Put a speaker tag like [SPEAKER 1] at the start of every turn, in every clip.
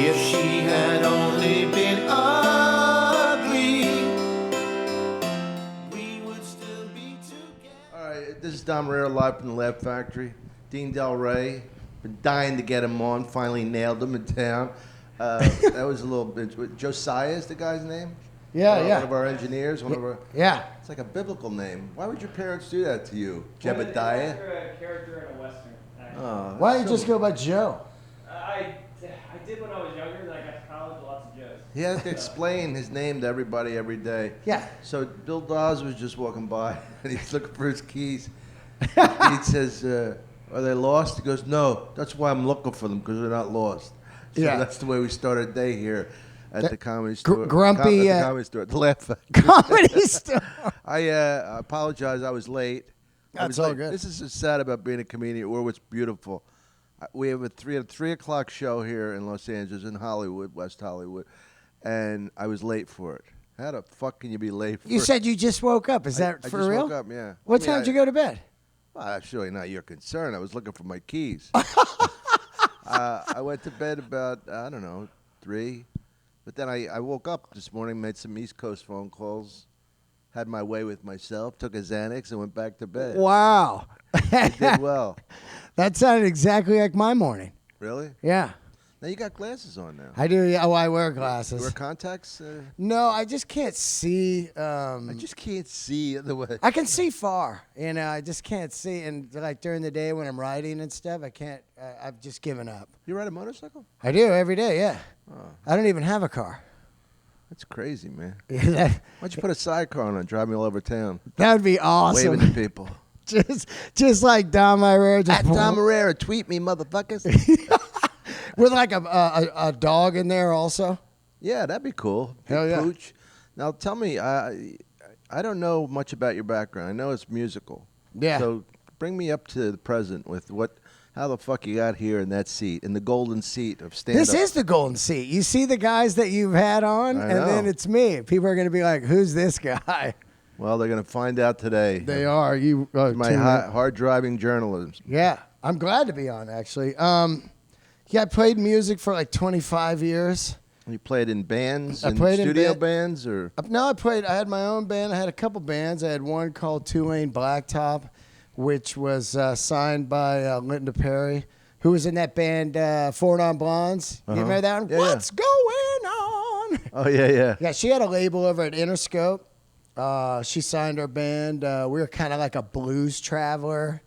[SPEAKER 1] If she had only been ugly, we would still be together.
[SPEAKER 2] All right, this is Irrera live from the Lab Factory. Dean Delray, been dying to get him on. Finally nailed him in town. That was a little bit. Josiah is the guy's name.
[SPEAKER 3] Yeah,
[SPEAKER 2] One of our engineers. One of our.
[SPEAKER 3] Yeah.
[SPEAKER 2] It's like a biblical name. Why would your parents do that to you,
[SPEAKER 4] Well,
[SPEAKER 2] Jebediah?
[SPEAKER 4] After a character in a western. Actually.
[SPEAKER 3] Why don't you just go by Joe?
[SPEAKER 4] I did when I was younger. Then I got to college. Lots of Joes.
[SPEAKER 2] He has to explain his name to everybody every day.
[SPEAKER 3] Yeah.
[SPEAKER 2] So Bill Dawes was just walking by, and he's looking for his keys. He says, "Are they lost?" He goes, "No, that's why I'm looking for them, because they're not lost." So
[SPEAKER 3] Yeah.
[SPEAKER 2] that's the way we start our day here at the Comedy Store.
[SPEAKER 3] Grumpy,
[SPEAKER 2] at the Comedy Store, the Laugh Factory.
[SPEAKER 3] Comedy Store.
[SPEAKER 2] I apologize. I was late.
[SPEAKER 3] That's all good.
[SPEAKER 2] This is so sad about being a comedian, or what's beautiful. We have a 3 o'clock show here in Los Angeles, in Hollywood, West Hollywood, and I was late for it. How the fuck can you be late for
[SPEAKER 3] You
[SPEAKER 2] it?
[SPEAKER 3] said you just woke up. Is that
[SPEAKER 2] I
[SPEAKER 3] for
[SPEAKER 2] just
[SPEAKER 3] real?
[SPEAKER 2] woke up, yeah.
[SPEAKER 3] What time did you go to bed?
[SPEAKER 2] Well, that's really not your concern. I was looking for my keys. I went to bed about, 3. But then I woke up this morning, made some East Coast phone calls, had my way with myself, took a Xanax, and went back to bed.
[SPEAKER 3] Wow.
[SPEAKER 2] I did well.
[SPEAKER 3] That sounded exactly like my morning.
[SPEAKER 2] Really?
[SPEAKER 3] Yeah.
[SPEAKER 2] Now you got glasses on now.
[SPEAKER 3] I do. Yeah. Oh, I wear
[SPEAKER 2] You
[SPEAKER 3] glasses.
[SPEAKER 2] wear contacts?
[SPEAKER 3] No, I just can't see.
[SPEAKER 2] I just can't see the way.
[SPEAKER 3] I can see far. I just can't see. And like during the day when I'm riding and stuff, I can't. I've just given up.
[SPEAKER 2] You ride a motorcycle?
[SPEAKER 3] I do every day. Yeah.
[SPEAKER 2] Oh,
[SPEAKER 3] I don't even have a car.
[SPEAKER 2] that's crazy, man.
[SPEAKER 3] that
[SPEAKER 2] Why don't you put a sidecar on and drive me all over town?
[SPEAKER 3] would be awesome.
[SPEAKER 2] Waving to people.
[SPEAKER 3] just like Dom Irrera.
[SPEAKER 2] At Dom Irrera, tweet me, motherfuckers.
[SPEAKER 3] With like a dog in there also.
[SPEAKER 2] Yeah, that'd be cool. Big
[SPEAKER 3] Hell yeah.
[SPEAKER 2] Pooch. Now tell me, I don't know much about your background. I know it's musical.
[SPEAKER 3] Yeah.
[SPEAKER 2] So bring me up to the present with how the fuck you got here in that seat, in the golden seat of stand-up.
[SPEAKER 3] This is the golden seat. You see the guys that you've had on,
[SPEAKER 2] I
[SPEAKER 3] and then
[SPEAKER 2] know.
[SPEAKER 3] it's me. People are going to be like, "Who's this guy?"
[SPEAKER 2] Well, they're going to find out today.
[SPEAKER 3] They are. You
[SPEAKER 2] My hard-driving journalism.
[SPEAKER 3] Yeah, I'm glad to be on. Actually, yeah, I played music for like 25 years.
[SPEAKER 2] You played in bands,
[SPEAKER 3] I played in
[SPEAKER 2] studio bands, or
[SPEAKER 3] No, I had my own band. I had a couple bands. I had one called Tulane Blacktop, which was signed by Linda Perry, who was in that band Four Non Blondes. You remember that one?
[SPEAKER 2] Yeah,
[SPEAKER 3] What's going on?
[SPEAKER 2] Oh yeah.
[SPEAKER 3] Yeah, she had a label over at Interscope. She signed our band. We were kind of like a blues traveler,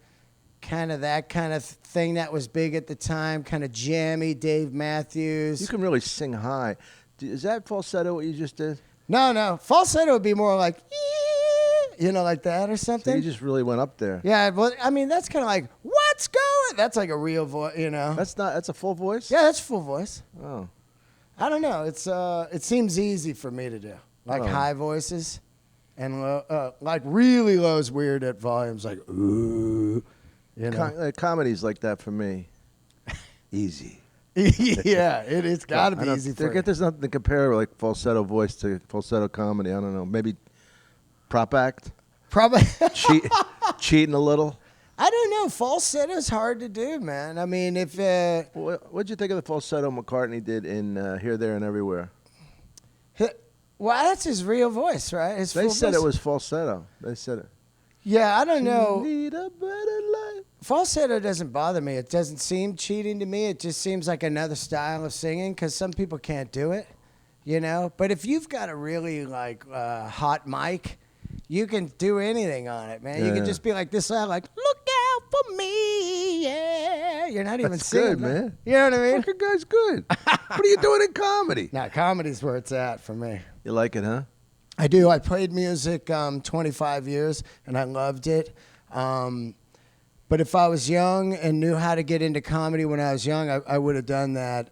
[SPEAKER 3] kind of that kind of thing that was big at the time, kind of jammy, Dave Matthews.
[SPEAKER 2] You can really sing high. Is that falsetto what you just did?
[SPEAKER 3] No. Falsetto would be more like, like that or
[SPEAKER 2] So
[SPEAKER 3] something.
[SPEAKER 2] you just really went up there.
[SPEAKER 3] Yeah, well, I mean, that's kind of like, what's going? That's like a real voice,
[SPEAKER 2] That's a full voice?
[SPEAKER 3] Yeah, that's full voice.
[SPEAKER 2] Oh.
[SPEAKER 3] I don't know. It seems easy for me to do, like
[SPEAKER 2] Oh.
[SPEAKER 3] high voices, and low, like really low's weird at volumes, like ooh,
[SPEAKER 2] Comedy's like that for me. Easy.
[SPEAKER 3] Yeah, it's got to
[SPEAKER 2] I
[SPEAKER 3] be
[SPEAKER 2] don't-
[SPEAKER 3] easy for you.
[SPEAKER 2] There's nothing to compare like falsetto voice to falsetto comedy. I don't know. Maybe prop act?
[SPEAKER 3] Probably.
[SPEAKER 2] Cheating a little?
[SPEAKER 3] I don't know. Falsetto's hard to do, man. I mean, if
[SPEAKER 2] What'd you think of the falsetto McCartney did in Here, There, and Everywhere?
[SPEAKER 3] well, that's his real voice, right? His
[SPEAKER 2] They
[SPEAKER 3] full
[SPEAKER 2] said
[SPEAKER 3] voice.
[SPEAKER 2] it was falsetto. They said it.
[SPEAKER 3] Yeah, I don't know.
[SPEAKER 2] Need a better life.
[SPEAKER 3] Falsetto doesn't bother me. It doesn't seem cheating to me. It just seems like another style of singing because some people can't do it, But if you've got a really hot mic, you can do anything on it, man. You
[SPEAKER 2] Yeah.
[SPEAKER 3] can just be like this loud, like "Look out for me," yeah. You're not even
[SPEAKER 2] That's
[SPEAKER 3] singing,
[SPEAKER 2] good, man.
[SPEAKER 3] You know what I mean?
[SPEAKER 2] Fucking guy's good. What are you doing in comedy?
[SPEAKER 3] Now, comedy's where it's at for me.
[SPEAKER 2] You like it, huh?
[SPEAKER 3] I do. I played music 25 years, and I loved it. But if I was young and knew how to get into comedy when I was young, I would have done that.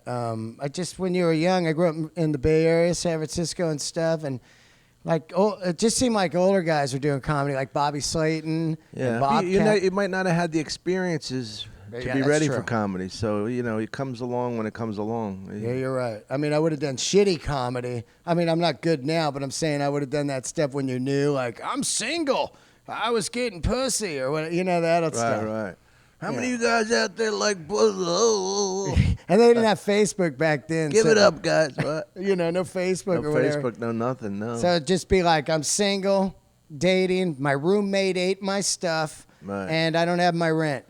[SPEAKER 3] When you were young, I grew up in the Bay Area, San Francisco and stuff, and it just seemed like older guys were doing comedy, like Bobby Slayton and Bobcat.
[SPEAKER 2] You might not have had the experiences to
[SPEAKER 3] Yeah,
[SPEAKER 2] be
[SPEAKER 3] that's
[SPEAKER 2] ready
[SPEAKER 3] true.
[SPEAKER 2] for comedy. So, it comes along when it comes along.
[SPEAKER 3] Yeah, you're right. I mean, I would have done shitty comedy. I mean, I'm not good now, but I'm saying I would have done that stuff when you knew, like, I'm single. I was getting pussy or what, that stuff.
[SPEAKER 2] Right. How many of you guys out there like pussy?
[SPEAKER 3] And they didn't have Facebook back then.
[SPEAKER 2] Give
[SPEAKER 3] so,
[SPEAKER 2] it up, guys. What?
[SPEAKER 3] You know, no Facebook
[SPEAKER 2] No
[SPEAKER 3] or whatever.
[SPEAKER 2] Facebook, no nothing, no.
[SPEAKER 3] So it'd just be like, I'm single, dating, my roommate ate my stuff,
[SPEAKER 2] Right.
[SPEAKER 3] and I don't have my rent.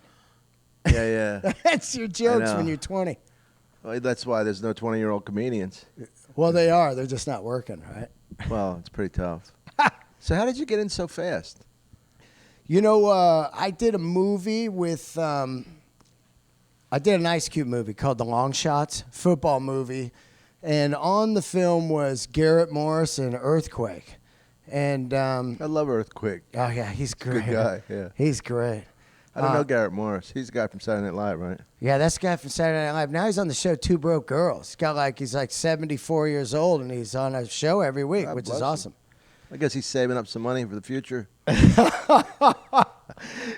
[SPEAKER 2] Yeah.
[SPEAKER 3] That's your jokes
[SPEAKER 2] know.
[SPEAKER 3] when you're 20.
[SPEAKER 2] Well, that's why there's no 20-year-old comedians.
[SPEAKER 3] Well, they are. They're just not working, right?
[SPEAKER 2] Well, it's pretty tough. So how did you get in so fast?
[SPEAKER 3] You know, I did a movie with, I did an Ice Cube movie called The Long Shots, football movie. And on the film was Garrett Morris and Earthquake. And,
[SPEAKER 2] I love Earthquake.
[SPEAKER 3] oh, yeah, he's great.
[SPEAKER 2] Good guy, yeah.
[SPEAKER 3] He's great.
[SPEAKER 2] I don't know Garrett Morris. He's the guy from Saturday Night Live, right?
[SPEAKER 3] Yeah, that's the guy from Saturday Night Live. Now he's on the show Two Broke Girls. He's like 74 years old, and he's on a show every week,
[SPEAKER 2] God
[SPEAKER 3] which
[SPEAKER 2] bless
[SPEAKER 3] is
[SPEAKER 2] him.
[SPEAKER 3] awesome.
[SPEAKER 2] I guess he's saving up some money for the future.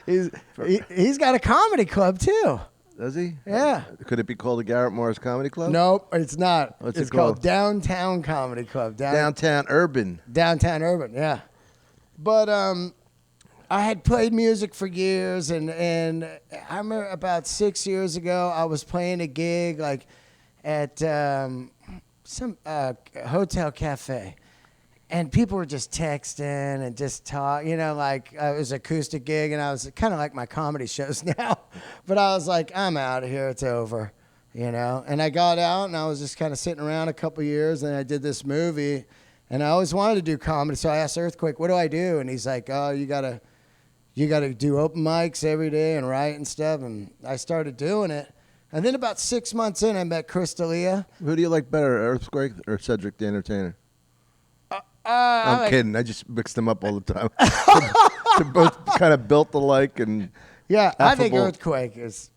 [SPEAKER 3] He's got a comedy club, too.
[SPEAKER 2] Does he?
[SPEAKER 3] Yeah.
[SPEAKER 2] Could it be called the Garrett Morris Comedy Club?
[SPEAKER 3] Nope, it's not.
[SPEAKER 2] What's
[SPEAKER 3] it's
[SPEAKER 2] it called?
[SPEAKER 3] Downtown Comedy Club.
[SPEAKER 2] Downtown Urban.
[SPEAKER 3] Downtown Urban, yeah. But I had played music for years, and I remember about 6 years ago, I was playing a gig like at some hotel cafe, and people were just texting and just talk. You know, like it was an acoustic gig, and I was kind of like my comedy shows now, but I was like, I'm out of here. It's over. You know, and I got out, and I was just kind of sitting around a couple years, and I did this movie. And I always wanted to do comedy, so I asked Earthquake, what do I do? And he's like, oh, you gotta do open mics every day and write and stuff. And I started doing it. And then about 6 months in, I met Chris D'Elia.
[SPEAKER 2] Who do you like better, Earthquake or Cedric the Entertainer? I'm kidding. I just mix them up all the time. They're both kind of built alike and
[SPEAKER 3] Yeah, I think
[SPEAKER 2] affable.
[SPEAKER 3] Earthquake is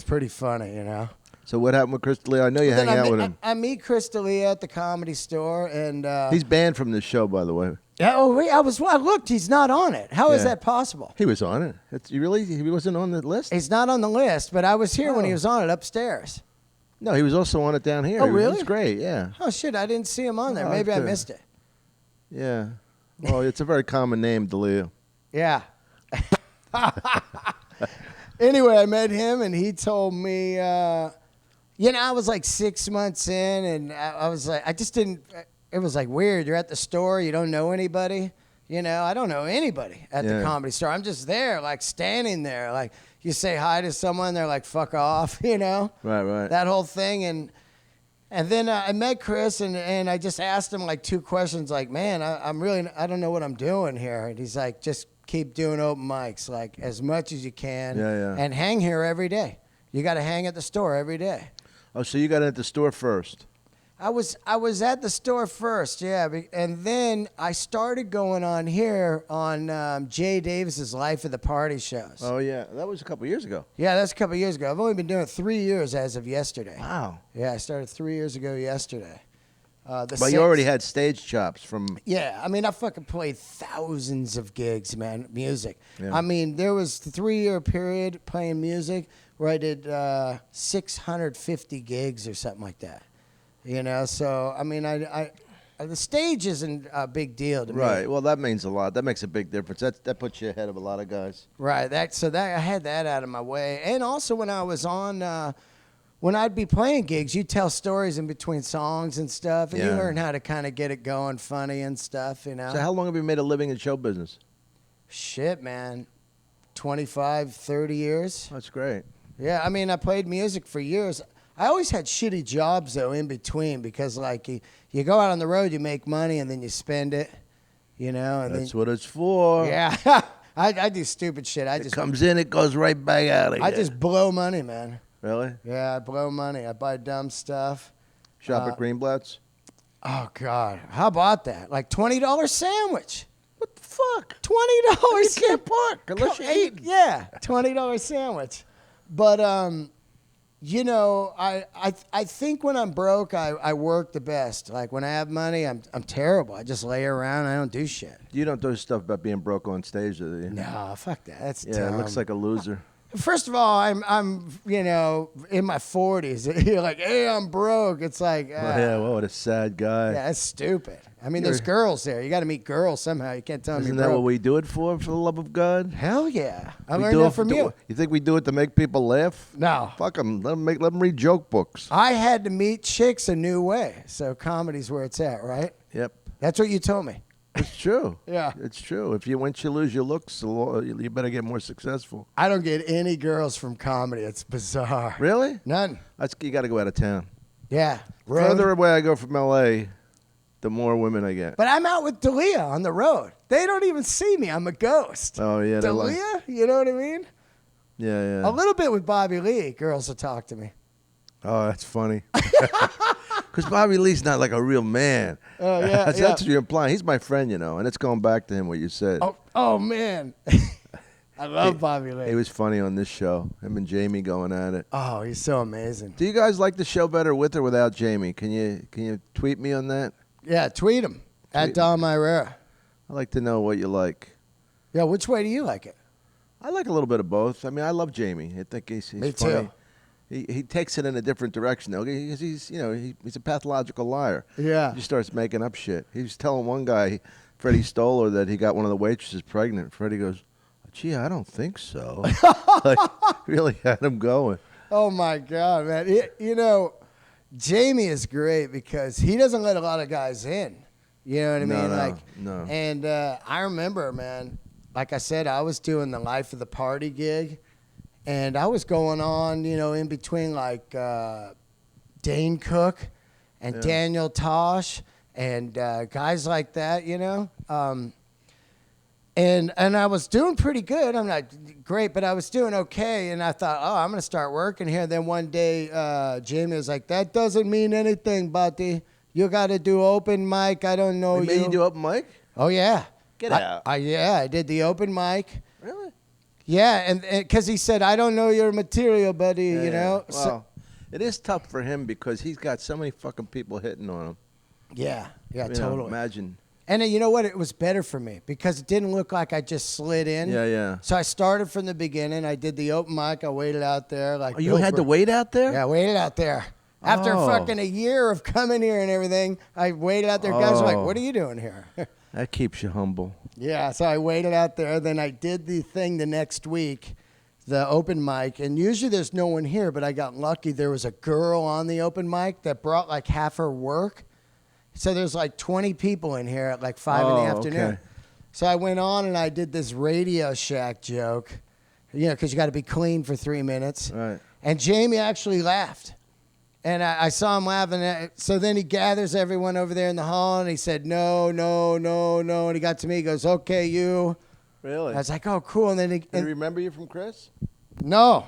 [SPEAKER 3] pretty funny, you know.
[SPEAKER 2] So what happened with Chris D'Elia? I know you
[SPEAKER 3] Then
[SPEAKER 2] hang
[SPEAKER 3] I
[SPEAKER 2] out
[SPEAKER 3] meet-
[SPEAKER 2] with him.
[SPEAKER 3] I meet Chris D'Elia at the Comedy Store, and
[SPEAKER 2] He's banned from this show, by the way.
[SPEAKER 3] yeah, I looked. He's not on it. How is
[SPEAKER 2] Yeah.
[SPEAKER 3] that possible?
[SPEAKER 2] He was on it. He wasn't on the list?
[SPEAKER 3] He's not on the list, but I was here when he
[SPEAKER 2] Oh.
[SPEAKER 3] was on it upstairs.
[SPEAKER 2] No, he was also on it down here.
[SPEAKER 3] Oh,
[SPEAKER 2] He was
[SPEAKER 3] really?
[SPEAKER 2] great, yeah.
[SPEAKER 3] Oh shit! I didn't see him on there.
[SPEAKER 2] Oh,
[SPEAKER 3] Maybe I
[SPEAKER 2] good.
[SPEAKER 3] missed it.
[SPEAKER 2] Yeah. Well, it's a very common name, D'Elia.
[SPEAKER 3] Yeah. Anyway, I met him, and he told me, I was like 6 months in, and I was like, I just didn't. It was like weird. You're at the store, you don't know anybody. You know, I don't know anybody at the
[SPEAKER 2] Yeah.
[SPEAKER 3] Comedy Store. I'm just there, like standing there. Like you say hi to someone, they're like, "Fuck off," you know.
[SPEAKER 2] Right.
[SPEAKER 3] That whole thing, and then I met Chris, and I just asked him like two questions, like, man, I don't know what I'm doing here. And he's like, just keep doing open mics, like as much as you can,
[SPEAKER 2] Yeah.
[SPEAKER 3] and hang here every day. You got to hang at the store every day.
[SPEAKER 2] Oh, so you got at the store first.
[SPEAKER 3] I was at the store first, yeah, and then I started going on here on Jay Davis's Life of the Party shows.
[SPEAKER 2] Oh, yeah. That was a couple years ago.
[SPEAKER 3] Yeah, that's a couple years ago. I've only been doing it 3 years as of yesterday.
[SPEAKER 2] Wow.
[SPEAKER 3] Yeah, I started 3 years ago yesterday.
[SPEAKER 2] But you already had stage chops from...
[SPEAKER 3] Yeah, I mean, I fucking played thousands of gigs, man, music.
[SPEAKER 2] Yeah.
[SPEAKER 3] I mean, there was a 3-year period playing music where I did 650 gigs or something like that. You know, so, I mean, the stage isn't a big deal to me.
[SPEAKER 2] Right. Well, that means a lot. That makes a big difference. That puts you ahead of a lot of guys.
[SPEAKER 3] Right, I had that out of my way. And also when I was on... when I'd be playing gigs, you tell stories in between songs and stuff, and you
[SPEAKER 2] Yeah.
[SPEAKER 3] learn how to kind of get it going funny and stuff, you know.
[SPEAKER 2] So how long have you made a living in show business?
[SPEAKER 3] Shit, man. 25, 30 years.
[SPEAKER 2] That's great.
[SPEAKER 3] Yeah, I mean, I played music for years. I always had shitty jobs, though, in between because, like, you go out on the road, you make money, and then you spend it, you know. And
[SPEAKER 2] That's what it's for.
[SPEAKER 3] Yeah. I do stupid shit.
[SPEAKER 2] It comes in, it goes right back out again.
[SPEAKER 3] I just blow money, man.
[SPEAKER 2] Really?
[SPEAKER 3] Yeah, I blow money. I buy dumb stuff.
[SPEAKER 2] Shop at Greenblatt's?
[SPEAKER 3] Oh, God. How about that? Like $20 sandwich.
[SPEAKER 2] What the fuck?
[SPEAKER 3] $20.
[SPEAKER 2] You can't park unless you eat.
[SPEAKER 3] Yeah, $20 sandwich. But, you know, I think when I'm broke, I work the best. Like when I have money, I'm terrible. I just lay around. I don't do shit.
[SPEAKER 2] You don't do stuff about being broke on stage, do you?
[SPEAKER 3] No, fuck that. That's
[SPEAKER 2] Yeah,
[SPEAKER 3] dumb.
[SPEAKER 2] it looks like a loser.
[SPEAKER 3] First of all, I'm in my 40s. You're like, hey, I'm broke. It's like,
[SPEAKER 2] Yeah, well, what a sad guy.
[SPEAKER 3] yeah, that's stupid. I mean, there's girls there. You got to meet girls somehow. You can't tell me
[SPEAKER 2] Isn't
[SPEAKER 3] you're
[SPEAKER 2] that
[SPEAKER 3] broke.
[SPEAKER 2] what we do it for the love of God?
[SPEAKER 3] Hell yeah. I
[SPEAKER 2] We
[SPEAKER 3] learned
[SPEAKER 2] do
[SPEAKER 3] that
[SPEAKER 2] it
[SPEAKER 3] from you.
[SPEAKER 2] You think we do it to make people laugh?
[SPEAKER 3] No.
[SPEAKER 2] Fuck them. Let them read joke books.
[SPEAKER 3] I had to meet chicks a new way. So comedy's where it's at, right?
[SPEAKER 2] Yep.
[SPEAKER 3] That's what you told me.
[SPEAKER 2] It's true.
[SPEAKER 3] Yeah.
[SPEAKER 2] It's true. Once you lose your looks, you better get more successful.
[SPEAKER 3] I don't get any girls from comedy. It's bizarre.
[SPEAKER 2] Really?
[SPEAKER 3] None.
[SPEAKER 2] You got to go out of town.
[SPEAKER 3] Yeah.
[SPEAKER 2] Further away I go from L.A., the more women I get.
[SPEAKER 3] But I'm out with Dalia on the road. They don't even see me. I'm a ghost.
[SPEAKER 2] Oh, yeah. they're like-
[SPEAKER 3] Dalia? You know what I mean?
[SPEAKER 2] Yeah.
[SPEAKER 3] A little bit with Bobby Lee. Girls will talk to me.
[SPEAKER 2] Oh, that's funny. Because Bobby Lee's not like a real man.
[SPEAKER 3] Oh, yeah.
[SPEAKER 2] That's what you're implying. He's my friend, and it's going back to him what you said.
[SPEAKER 3] Oh man. I love Bobby Lee.
[SPEAKER 2] He was funny on this show. Him and Jamie going at it.
[SPEAKER 3] Oh, he's so amazing.
[SPEAKER 2] Do you guys like the show better with or without Jamie? Can you tweet me on that?
[SPEAKER 3] Yeah, tweet him at
[SPEAKER 2] Tweet-
[SPEAKER 3] Dom Irrera.
[SPEAKER 2] I'd like to know what you like.
[SPEAKER 3] Yeah, which way do you like it?
[SPEAKER 2] I like a little bit of both. I mean, I love Jamie. I think he's
[SPEAKER 3] Me
[SPEAKER 2] funny.
[SPEAKER 3] too.
[SPEAKER 2] He takes it in a different direction though. He's a pathological liar.
[SPEAKER 3] Yeah.
[SPEAKER 2] He starts making up shit. He was telling one guy, Freddie Stoller, that he got one of the waitresses pregnant. Freddie goes, "Gee, I don't think so." Like, really had him going.
[SPEAKER 3] Oh my God, man. Jamie is great because he doesn't let a lot of guys in. You know what I mean?
[SPEAKER 2] No.
[SPEAKER 3] And I remember, man, like I said, I was doing the Life of the Party gig. And I was going on, in between like Dane Cook and Daniel Tosh and guys like that, And I was doing pretty good. I'm not great, but I was doing okay. And I thought, I'm going to start working here. Then one day, Jamie was like, that doesn't mean anything, buddy. You got to do open mic. I don't know
[SPEAKER 2] They made you do open mic?
[SPEAKER 3] Oh, yeah.
[SPEAKER 2] Get out.
[SPEAKER 3] I did the open mic.
[SPEAKER 2] Really?
[SPEAKER 3] Yeah, and because he said, I don't know your material, buddy,
[SPEAKER 2] Yeah.
[SPEAKER 3] Well,
[SPEAKER 2] So, it is tough for him because he's got so many fucking people hitting on him.
[SPEAKER 3] yeah,
[SPEAKER 2] You know,
[SPEAKER 3] totally.
[SPEAKER 2] imagine.
[SPEAKER 3] And you know what? It was better for me because it didn't look like I just slid in.
[SPEAKER 2] Yeah.
[SPEAKER 3] So I started from the beginning. I did the open mic. I waited out there. Like
[SPEAKER 2] Oh, you had to wait out there?
[SPEAKER 3] Yeah, I waited out there. After
[SPEAKER 2] Oh.
[SPEAKER 3] fucking a year of coming here and everything, I waited out there. Guys were like, what are you doing here?
[SPEAKER 2] That keeps you humble.
[SPEAKER 3] Yeah, so I waited out there. Then I did the thing the next week, the open mic. And usually there's no one here, but I got lucky. There was a girl on the open mic that brought like half her work. So there's like 20 people in here at like 5 in the afternoon.
[SPEAKER 2] Okay.
[SPEAKER 3] So I went on and I did this Radio Shack joke, because you got to be clean for 3 minutes.
[SPEAKER 2] Right.
[SPEAKER 3] And Jamie actually laughed. And I saw him laughing. So then he gathers everyone over there in the hall and he said, no. And he got to me. He goes, okay, you.
[SPEAKER 2] Really?
[SPEAKER 3] I was like, oh, cool. And then
[SPEAKER 2] Did he remember you from Chris?
[SPEAKER 3] no.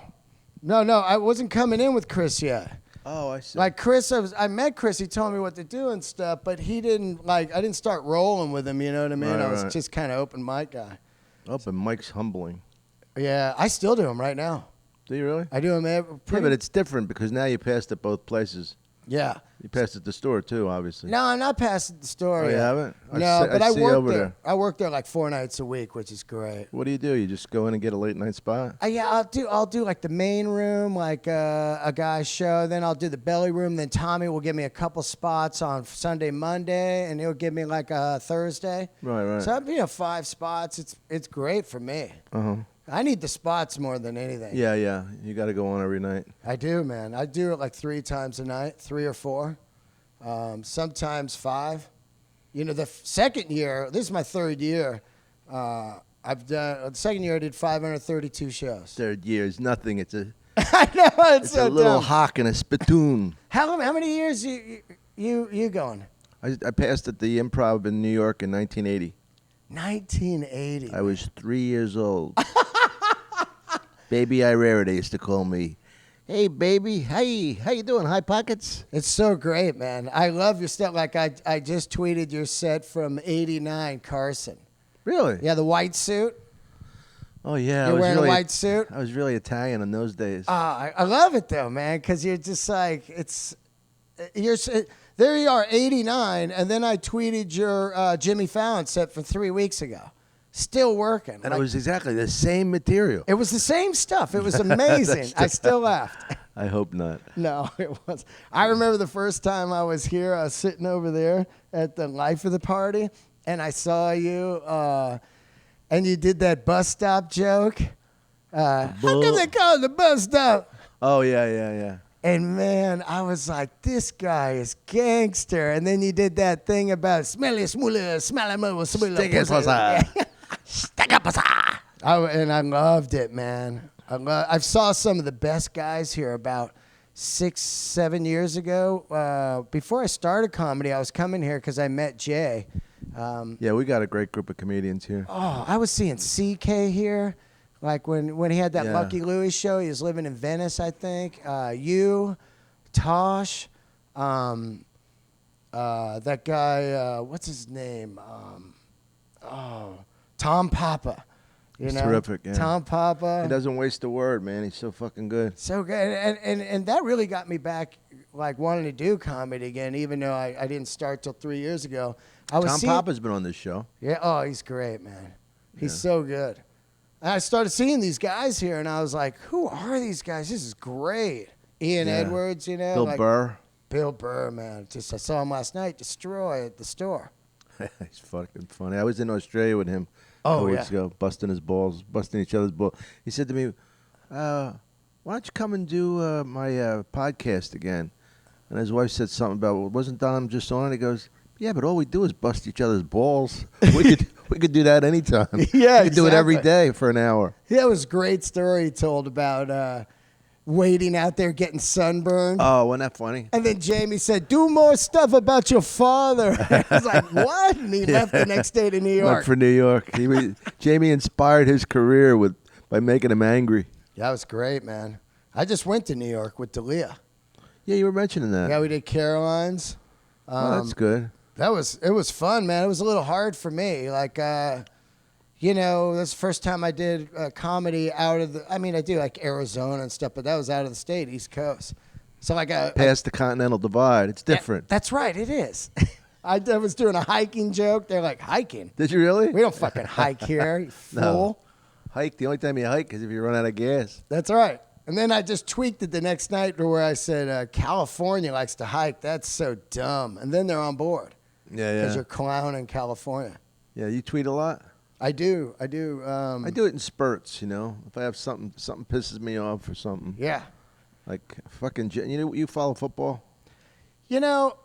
[SPEAKER 3] I wasn't coming in with Chris yet.
[SPEAKER 2] Oh, I see.
[SPEAKER 3] Like Chris, I met Chris. He told me what to do and stuff, but he didn't I didn't start rolling with him. You know what I mean?
[SPEAKER 2] Right,
[SPEAKER 3] I was
[SPEAKER 2] right.
[SPEAKER 3] just kind of open mic guy.
[SPEAKER 2] Open mic's humbling.
[SPEAKER 3] Yeah, I still do them right now.
[SPEAKER 2] Do you really?
[SPEAKER 3] I do them
[SPEAKER 2] Yeah, but it's different because now you passed it both places.
[SPEAKER 3] yeah.
[SPEAKER 2] You passed it the store too, obviously.
[SPEAKER 3] No, I'm not past the store
[SPEAKER 2] Oh, you
[SPEAKER 3] yet.
[SPEAKER 2] haven't?
[SPEAKER 3] No, but I
[SPEAKER 2] see you
[SPEAKER 3] work
[SPEAKER 2] over
[SPEAKER 3] there. I work there like 4 nights a week, which is great.
[SPEAKER 2] What do? You just go in and get a late night spot?
[SPEAKER 3] Yeah, I'll do like the main room, like a guy's show. Then I'll do the belly room. Then Tommy will give me a couple spots on Sunday, Monday, and he'll give me like a Thursday.
[SPEAKER 2] Right.
[SPEAKER 3] So 5 spots. It's great for me.
[SPEAKER 2] Uh-huh.
[SPEAKER 3] I need the spots more than anything.
[SPEAKER 2] Yeah. You got to go on every night.
[SPEAKER 3] I do, man. I do it like 3 times a night, 3 or 4, sometimes 5. The second year, this is my 3rd year. I've done the second year. I did 532 shows.
[SPEAKER 2] Third year is nothing. It's a
[SPEAKER 3] I know it's so
[SPEAKER 2] a little
[SPEAKER 3] dumb.
[SPEAKER 2] hawk and a spittoon.
[SPEAKER 3] How many years you going?
[SPEAKER 2] I passed at the Improv in New York in 1980.
[SPEAKER 3] 1980.
[SPEAKER 2] I was 3 years old. Baby Irrera, they used to call me. Hey, baby. Hey, how you doing? High Pockets?
[SPEAKER 3] It's so great, man. I love your stuff. Like I just tweeted your set from '89, Carson.
[SPEAKER 2] Really?
[SPEAKER 3] Yeah, the white suit.
[SPEAKER 2] Oh, yeah.
[SPEAKER 3] You're
[SPEAKER 2] I was
[SPEAKER 3] wearing
[SPEAKER 2] really,
[SPEAKER 3] a white suit.
[SPEAKER 2] I was really Italian in those days.
[SPEAKER 3] I love it though, man, because you're just like there you are, '89, and then I tweeted your Jimmy Fallon set from 3 weeks ago. still working.
[SPEAKER 2] And it was exactly the same material.
[SPEAKER 3] It was the same stuff. It was amazing. I still laughed.
[SPEAKER 2] I hope not.
[SPEAKER 3] No, it was. I remember the first time I was here, I was sitting over there at the Life of the Party, and I saw you, and you did that bus stop joke. How come they call it the bus stop?
[SPEAKER 2] Oh, yeah.
[SPEAKER 3] And man, I was like, this guy is gangster. And then you did that thing about smelly, smooly, smelly,
[SPEAKER 2] Sticky pussy. Sticky pussy.
[SPEAKER 3] And I loved it, man. I saw some of the best guys here about 6-7 years ago. Before I started comedy, I was coming here because I met Jay.
[SPEAKER 2] Yeah, we got a great group of comedians here.
[SPEAKER 3] Oh, I was seeing CK here. Like when he had that
[SPEAKER 2] Yeah.
[SPEAKER 3] Lucky Louie show, he was living in Venice, I think. You, Tosh, that guy, what's his name? Tom Papa. You
[SPEAKER 2] He's
[SPEAKER 3] know?
[SPEAKER 2] terrific, yeah.
[SPEAKER 3] Tom Papa.
[SPEAKER 2] He doesn't waste a word, man. He's so fucking good.
[SPEAKER 3] So good. And that really got me back, like, wanting to do comedy again, even though I didn't start till 3 years ago.
[SPEAKER 2] Tom Papa's been on this show.
[SPEAKER 3] Yeah, oh, he's great, man. He's so good. And I started seeing these guys here, and I was like, who are these guys? This is great. Ian
[SPEAKER 2] Yeah.
[SPEAKER 3] Edwards, you know.
[SPEAKER 2] Bill Burr.
[SPEAKER 3] Bill Burr, man. I saw him last night destroy at the store.
[SPEAKER 2] He's fucking funny. I was in Australia with him a
[SPEAKER 3] Oh,
[SPEAKER 2] couple
[SPEAKER 3] yeah.
[SPEAKER 2] weeks ago, busting each other's balls. He said to me, why don't you come and do my podcast again? And his wife said something about, well, wasn't Don just on? He goes, yeah, but all we do is bust each other's balls. We could do that anytime.
[SPEAKER 3] Yeah,
[SPEAKER 2] we could do it every
[SPEAKER 3] exactly.
[SPEAKER 2] day for an hour.
[SPEAKER 3] Yeah, it was a great story he told about waiting out there getting sunburned.
[SPEAKER 2] Oh, wasn't that funny?
[SPEAKER 3] And then Jamie said, do more stuff about your father. I was like, what? And he left the next day to New York.
[SPEAKER 2] Went for New York. Jamie inspired his career by making him angry.
[SPEAKER 3] That was great, man. I just went to New York with Dalia.
[SPEAKER 2] Yeah, you were mentioning that.
[SPEAKER 3] Yeah, we did Caroline's.
[SPEAKER 2] Oh, that's good.
[SPEAKER 3] It was fun, man. It was a little hard for me. Like, you know, that's the first time I did comedy out of the, I mean, I do like Arizona and stuff, but that was out of the state, East Coast. So like
[SPEAKER 2] Past the Continental Divide. It's different.
[SPEAKER 3] That's right, it is. I was doing a hiking joke. They're like, hiking?
[SPEAKER 2] Did you really?
[SPEAKER 3] We don't fucking hike here, you fool.
[SPEAKER 2] No. Hike. The only time you hike is if you run out of gas.
[SPEAKER 3] That's right. And then I just tweaked it the next night to where I said, California likes to hike. That's so dumb. And then they're on board.
[SPEAKER 2] Yeah.
[SPEAKER 3] Because you're clowning California.
[SPEAKER 2] Yeah, you tweet a lot?
[SPEAKER 3] I do.
[SPEAKER 2] I do it in spurts, you know. If I have something pisses me off or something.
[SPEAKER 3] Yeah.
[SPEAKER 2] Like fucking, you follow football?
[SPEAKER 3] You know,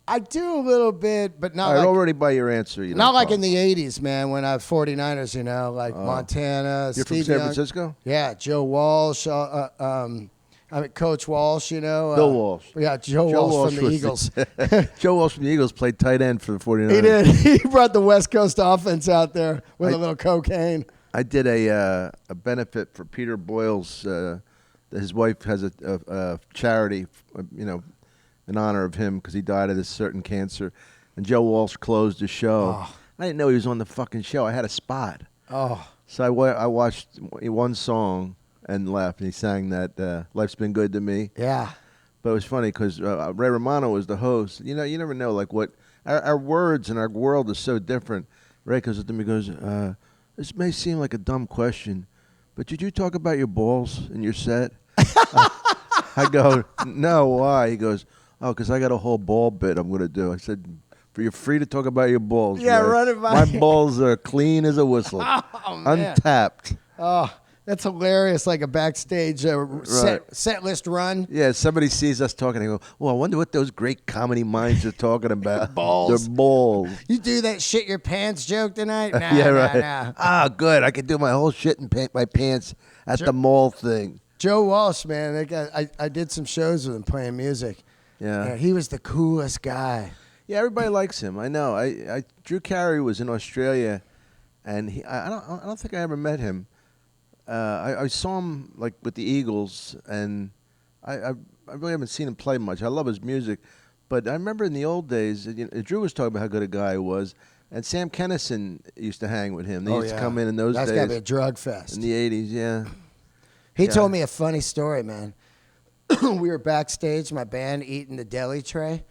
[SPEAKER 3] I do a little bit, but not
[SPEAKER 2] All right,
[SPEAKER 3] like
[SPEAKER 2] already by your answer. You
[SPEAKER 3] not
[SPEAKER 2] don't
[SPEAKER 3] like
[SPEAKER 2] follow.
[SPEAKER 3] in the 80s, man, when I was 49ers, you know, like Montana,
[SPEAKER 2] You're
[SPEAKER 3] Steve
[SPEAKER 2] from San
[SPEAKER 3] Young.
[SPEAKER 2] Francisco?
[SPEAKER 3] Yeah, Joe Walsh, Coach Walsh, you know.
[SPEAKER 2] Bill Walsh.
[SPEAKER 3] Yeah, Joe Walsh from the
[SPEAKER 2] was
[SPEAKER 3] Eagles.
[SPEAKER 2] Joe Walsh from the Eagles played tight end for the 49ers.
[SPEAKER 3] He did. He brought the West Coast offense out there with a little cocaine.
[SPEAKER 2] I did a benefit for Peter Boyle's. His wife has a charity, you know, in honor of him because he died of this certain cancer. And Joe Walsh closed the show.
[SPEAKER 3] Oh.
[SPEAKER 2] I didn't know he was on the fucking show. I had a spot.
[SPEAKER 3] Oh,
[SPEAKER 2] So I watched one song and left. And he sang that "Life's Been Good to Me."
[SPEAKER 3] yeah.
[SPEAKER 2] But it was funny because Ray Romano was the host. You know, you never know like what our words and our world is so different. Ray goes to me, goes, "This may seem like a dumb question, but did you talk about your balls in your set?" I go, "No, why?" He goes, "Oh, because I got a whole ball bit I'm going to do." I said, "You're free to talk about your balls."
[SPEAKER 3] Yeah,
[SPEAKER 2] Ray.
[SPEAKER 3] run it by
[SPEAKER 2] My balls are clean as a whistle,
[SPEAKER 3] Oh, man.
[SPEAKER 2] untapped.
[SPEAKER 3] Oh, that's hilarious, like a backstage set list run.
[SPEAKER 2] Yeah, somebody sees us talking and go, "Well, I wonder what those great comedy minds are talking about."
[SPEAKER 3] Balls.
[SPEAKER 2] Their balls.
[SPEAKER 3] You do that shit your pants joke tonight? Nah,
[SPEAKER 2] Yeah,
[SPEAKER 3] nah,
[SPEAKER 2] right.
[SPEAKER 3] nah.
[SPEAKER 2] Ah, good. I can do my whole shit in my pants at the mall thing.
[SPEAKER 3] Joe Walsh, man, that guy, I did some shows with him playing music.
[SPEAKER 2] Yeah.
[SPEAKER 3] He was the coolest guy.
[SPEAKER 2] Yeah, everybody likes him. I know. I Drew Carey was in Australia, and I don't think I ever met him. I saw him like with the Eagles, and I really haven't seen him play much. I love his music, but I remember in the old days, you know, Drew was talking about how good a guy he was, and Sam Kinison used to hang with him. They used to come in those
[SPEAKER 3] That's
[SPEAKER 2] days.
[SPEAKER 3] got to be a drug fest.
[SPEAKER 2] In the 80s, yeah.
[SPEAKER 3] He told me a funny story, man. We were backstage, my band, eating the deli tray,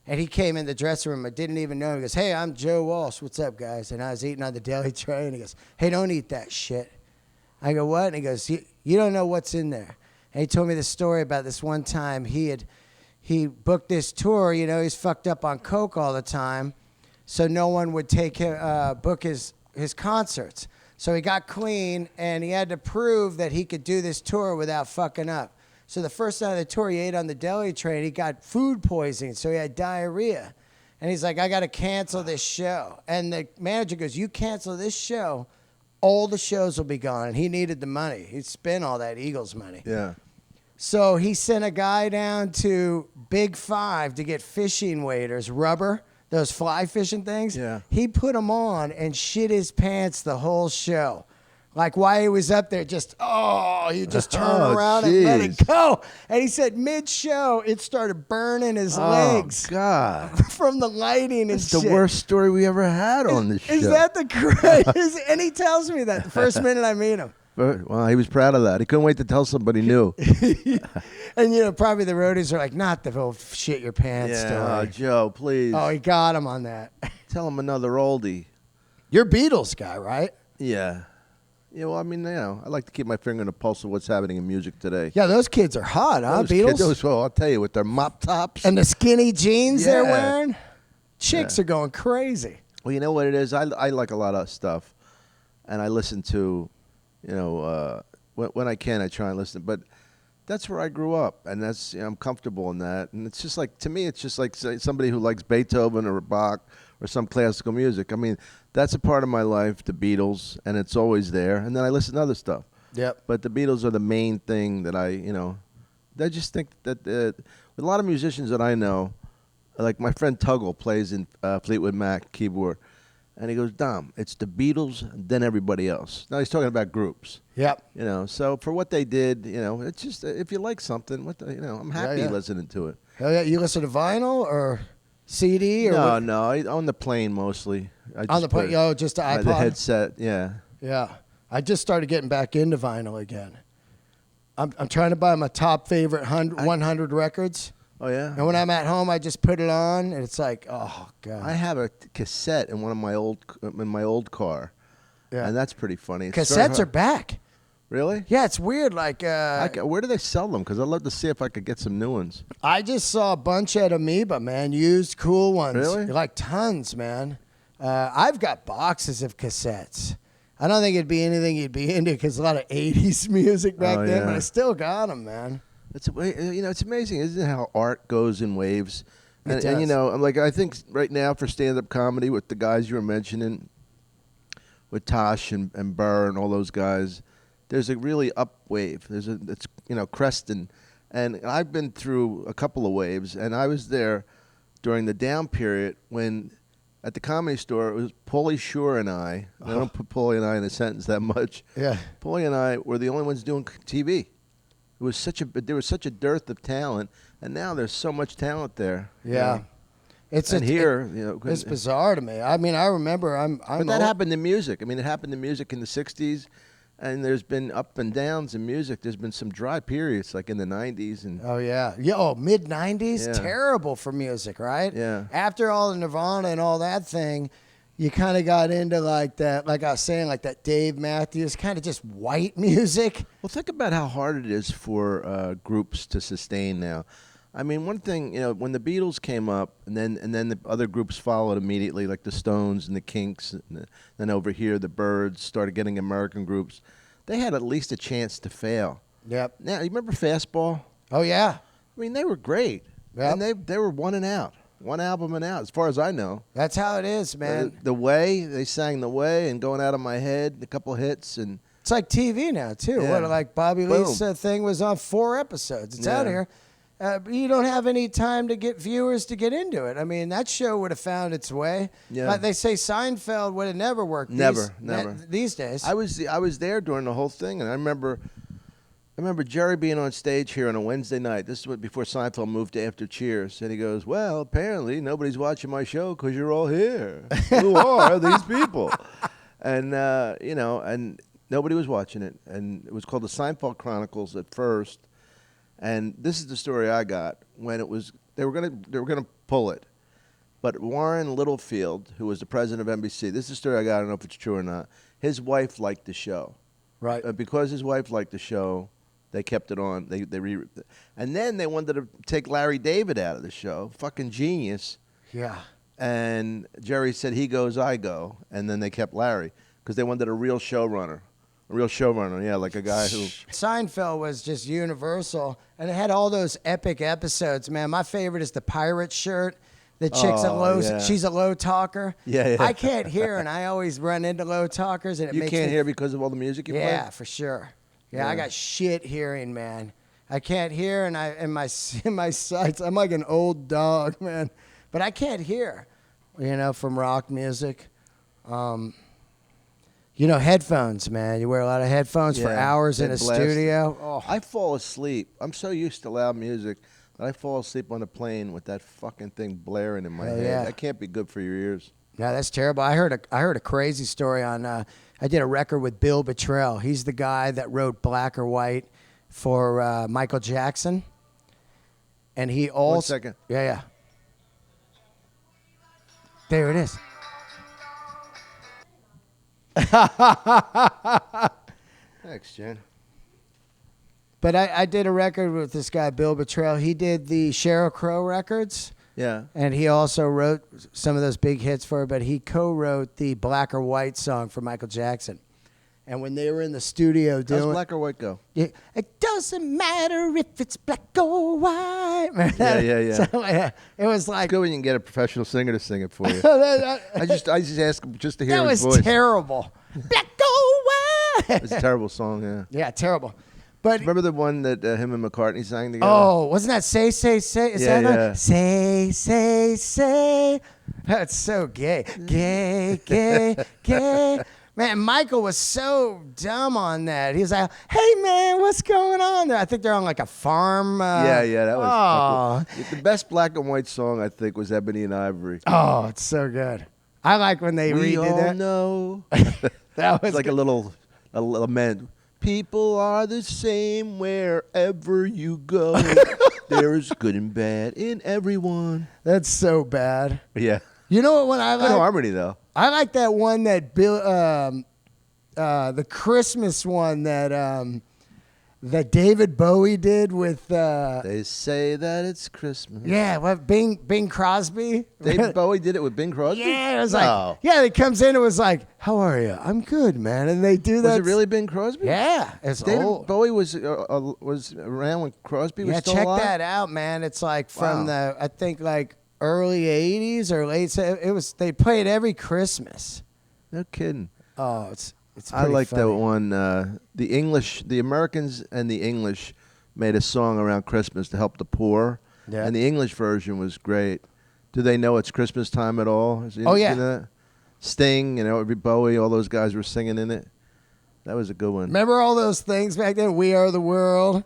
[SPEAKER 3] And he came in the dressing room. I didn't even know him. He goes, "Hey, I'm Joe Walsh. What's up, guys?" And I was eating on the deli tray, and he goes, "Hey, don't eat that shit." I go, "What?" And he goes, "You don't know what's in there." And he told me this story about this one time he booked this tour. You know, he's fucked up on coke all the time, so no one would book his concerts. So he got clean, and he had to prove that he could do this tour without fucking up. So the first night of the tour, he ate on the deli tray, and he got food poisoning, so he had diarrhea. And he's like, "I got to cancel this show." And the manager goes, "You cancel this show, all the shows will be gone." And he needed the money. He'd spent all that Eagles money.
[SPEAKER 2] Yeah.
[SPEAKER 3] So he sent a guy down to Big Five to get fishing waders, rubber, those fly fishing things.
[SPEAKER 2] Yeah.
[SPEAKER 3] He put them on and shit his pants the whole show. Like while he was up there, he just turn around and let it go. And he said mid-show, it started burning his legs.
[SPEAKER 2] Oh, God.
[SPEAKER 3] From the lighting and
[SPEAKER 2] It's
[SPEAKER 3] shit.
[SPEAKER 2] the worst story we ever had on this show.
[SPEAKER 3] Is that the greatest? And he tells me that the first minute I meet him.
[SPEAKER 2] Well, he was proud of that. He couldn't wait to tell somebody new.
[SPEAKER 3] And, you know, probably the roadies are like, not the whole shit your pants story.
[SPEAKER 2] Joe, please.
[SPEAKER 3] Oh, he got him on that.
[SPEAKER 2] Tell him another oldie.
[SPEAKER 3] You're a Beatles guy, right?
[SPEAKER 2] Yeah. Yeah, well, I mean, you know, I like to keep my finger on the pulse of what's happening in music today.
[SPEAKER 3] Yeah, those kids are hot, huh, Beatles?
[SPEAKER 2] Well, I'll tell you, with their mop tops.
[SPEAKER 3] And the skinny jeans they're
[SPEAKER 2] Yeah.
[SPEAKER 3] wearing. Chicks are going crazy.
[SPEAKER 2] Well, you know what it is? I like a lot of stuff. And I listen to, you know, when I can, I try and listen. But that's where I grew up. And that's, you know, I'm comfortable in that. And it's just like, to me, it's just like somebody who likes Beethoven or Bach or some classical music. I mean, that's a part of my life, the Beatles, and it's always there. And then I listen to other stuff.
[SPEAKER 3] Yep.
[SPEAKER 2] But the Beatles are the main thing that I just think that with a lot of musicians that I know, like my friend Tuggle plays in Fleetwood Mac keyboard, and he goes, "Dom, it's the Beatles, then everybody else." Now he's talking about groups.
[SPEAKER 3] Yep.
[SPEAKER 2] You know, so for what they did, you know, it's just if you like something, I'm happy listening to it.
[SPEAKER 3] Hell yeah. You listen to vinyl or CD or
[SPEAKER 2] No, on the plane mostly.
[SPEAKER 3] on the plane? Just the iPod?
[SPEAKER 2] The headset, yeah.
[SPEAKER 3] Yeah. I just started getting back into vinyl again. I'm trying to buy my top favorite 100 records.
[SPEAKER 2] Oh, yeah?
[SPEAKER 3] And when I'm at home, I just put it on, and it's like, oh, God.
[SPEAKER 2] I have a cassette in my old car.
[SPEAKER 3] Yeah.
[SPEAKER 2] And that's pretty funny.
[SPEAKER 3] Cassettes are back.
[SPEAKER 2] Really?
[SPEAKER 3] Yeah, it's weird. Like,
[SPEAKER 2] where do they sell them? Because I'd love to see if I could get some new ones.
[SPEAKER 3] I just saw a bunch at Amoeba, man. Used cool ones.
[SPEAKER 2] Really?
[SPEAKER 3] Like tons, man. I've got boxes of cassettes. I don't think it'd be anything you'd be into because a lot of 80s music back then,
[SPEAKER 2] yeah.
[SPEAKER 3] but I still got them, man.
[SPEAKER 2] It's amazing, isn't it, how art goes in waves?
[SPEAKER 3] It
[SPEAKER 2] And
[SPEAKER 3] does.
[SPEAKER 2] you know, I think right now for stand-up comedy with the guys you were mentioning, with Tosh and Burr and all those guys, there's a really up wave. It's cresting, and I've been through a couple of waves, and I was there during the down period when at the Comedy Store it was Pauly Shore and I. I don't put Pauly and I in a sentence that much.
[SPEAKER 3] Yeah.
[SPEAKER 2] Pauly and I were the only ones doing TV. There was such a dearth of talent, and now there's so much talent there. you
[SPEAKER 3] Yeah.
[SPEAKER 2] know.
[SPEAKER 3] It's
[SPEAKER 2] It's
[SPEAKER 3] bizarre to me. I mean, I remember
[SPEAKER 2] But that happened in music. I mean, it happened in music in the 60s, and there's been up and downs in music. There's been some dry periods, like in the 90s. And
[SPEAKER 3] Oh, yeah. Mid 90s?
[SPEAKER 2] Yeah.
[SPEAKER 3] Terrible for music, right?
[SPEAKER 2] Yeah.
[SPEAKER 3] After all the Nirvana and all that thing, you kind of got into like that, like I was saying, like that Dave Matthews, kind of just white music.
[SPEAKER 2] Well, think about how hard it is for groups to sustain now. I mean, one thing, when the Beatles came up, and then the other groups followed immediately, like the Stones and the Kinks, and then over here the Byrds started getting American groups. They had at least a chance to fail.
[SPEAKER 3] Yep.
[SPEAKER 2] Now, you remember Fastball?
[SPEAKER 3] Oh, yeah.
[SPEAKER 2] I mean, they were great.
[SPEAKER 3] Yep.
[SPEAKER 2] And they were one and out. One album and out, as far as I know.
[SPEAKER 3] That's how it is, man.
[SPEAKER 2] The Way, they sang The Way and Going Out of My Head, a couple hits. And
[SPEAKER 3] It's like TV now, too.
[SPEAKER 2] Yeah.
[SPEAKER 3] What, like Bobby
[SPEAKER 2] Boom.
[SPEAKER 3] Lee's thing was on 4 episodes. It's out
[SPEAKER 2] Yeah.
[SPEAKER 3] here. You don't have any time to get viewers to get into it. I mean, that show would have found its way.
[SPEAKER 2] Yeah.
[SPEAKER 3] Like they say Seinfeld would have never worked.
[SPEAKER 2] Never.
[SPEAKER 3] These days.
[SPEAKER 2] I was there during the whole thing, and I remember Jerry being on stage here on a Wednesday night. This is before Seinfeld moved to After Cheers, and he goes, "Well, apparently nobody's watching my show because you're all here. Who are these people?" And and nobody was watching it, and it was called the Seinfeld Chronicles at first. And this is the story I got when they were gonna pull it, But Warren Littlefield, who was the president of NBC, this is a story I got. I don't know if it's true or not. His wife liked the show.
[SPEAKER 3] Right.
[SPEAKER 2] Because his wife liked the show, they kept it on. And then they wanted to take Larry David out of the show. Fucking genius.
[SPEAKER 3] Yeah.
[SPEAKER 2] And Jerry said, he goes, I go. And then they kept Larry because they wanted a real showrunner. A real showrunner, yeah, like a guy who...
[SPEAKER 3] Seinfeld was just universal, and it had all those epic episodes, man. My favorite is the pirate shirt. The chick's she's a low talker.
[SPEAKER 2] Yeah.
[SPEAKER 3] I can't hear, and I always run into low talkers, and it
[SPEAKER 2] You
[SPEAKER 3] makes
[SPEAKER 2] can't
[SPEAKER 3] me...
[SPEAKER 2] hear because of all the music you play?
[SPEAKER 3] Yeah, for sure. Yeah, I got shit hearing, man. I can't hear, and in my sights, I'm like an old dog, man. But I can't hear, from rock music. Headphones, man. You wear a lot of headphones for hours in a studio. Oh.
[SPEAKER 2] I fall asleep. I'm so used to loud music that I fall asleep on a plane with that fucking thing blaring in my head.
[SPEAKER 3] Yeah.
[SPEAKER 2] That can't be good for your ears.
[SPEAKER 3] No, that's terrible. I heard a crazy story on. I did a record with Bill Bottrell. He's the guy that wrote Black or White for Michael Jackson, and he also.
[SPEAKER 2] 1 second.
[SPEAKER 3] Yeah. There it is.
[SPEAKER 2] Thanks, Jen.
[SPEAKER 3] But I did a record with this guy, Bill Bottrell. He did the Sheryl Crow records.
[SPEAKER 2] Yeah.
[SPEAKER 3] And he also wrote some of those big hits for her, but he co-wrote the Black or White song for Michael Jackson. And when they were in the studio doing...
[SPEAKER 2] How's Black or White go?
[SPEAKER 3] It doesn't matter if it's black or white.
[SPEAKER 2] Yeah.
[SPEAKER 3] So, it was like...
[SPEAKER 2] It's good when you can get a professional singer to sing it for you. I just ask him just to hear his voice.
[SPEAKER 3] That was terrible. Black or white.
[SPEAKER 2] It's a terrible song, yeah.
[SPEAKER 3] Yeah, terrible. But
[SPEAKER 2] remember the one that him and McCartney sang together?
[SPEAKER 3] Oh, wasn't that Say, Say, Say? Is that
[SPEAKER 2] yeah.
[SPEAKER 3] Say, Say, Say. That's so gay. Gay. Man, Michael was so dumb on that. He was like, hey, man, what's going on there? I think they're on like a farm.
[SPEAKER 2] Yeah, that was the best black and white song, I think, was Ebony and Ivory.
[SPEAKER 3] Oh, it's so good. I like when they
[SPEAKER 2] we
[SPEAKER 3] redid
[SPEAKER 2] all
[SPEAKER 3] that.
[SPEAKER 2] know.
[SPEAKER 3] That was
[SPEAKER 2] it's like a lament. People are the same wherever you go. There's good and bad in everyone.
[SPEAKER 3] That's so bad.
[SPEAKER 2] Yeah.
[SPEAKER 3] You know what one I like?
[SPEAKER 2] Good harmony, though.
[SPEAKER 3] I like that one that Bill, the Christmas one that David Bowie did with.
[SPEAKER 2] They say that it's Christmas.
[SPEAKER 3] Yeah, what Bing Crosby?
[SPEAKER 2] David Bowie did it with Bing Crosby?
[SPEAKER 3] Yeah, it was like, yeah, he comes in, it was like, how are you? I'm good, man. And they do that.
[SPEAKER 2] Was it really Bing Crosby?
[SPEAKER 3] Yeah, it's
[SPEAKER 2] David
[SPEAKER 3] old.
[SPEAKER 2] Bowie was around when Crosby was still alive?
[SPEAKER 3] Yeah, check that out, man. It's like from I think like early 80s or late. It was, they played every Christmas.
[SPEAKER 2] No kidding.
[SPEAKER 3] Oh, it's
[SPEAKER 2] I like
[SPEAKER 3] funny.
[SPEAKER 2] that one. The Americans and the English made a song around Christmas to help the poor.
[SPEAKER 3] Yeah.
[SPEAKER 2] And the English version was great. Do they know it's Christmas time at all?
[SPEAKER 3] Oh, yeah.
[SPEAKER 2] That? Sting, every Bowie, all those guys were singing in it. That was a good one.
[SPEAKER 3] Remember all those things back then? We Are the World.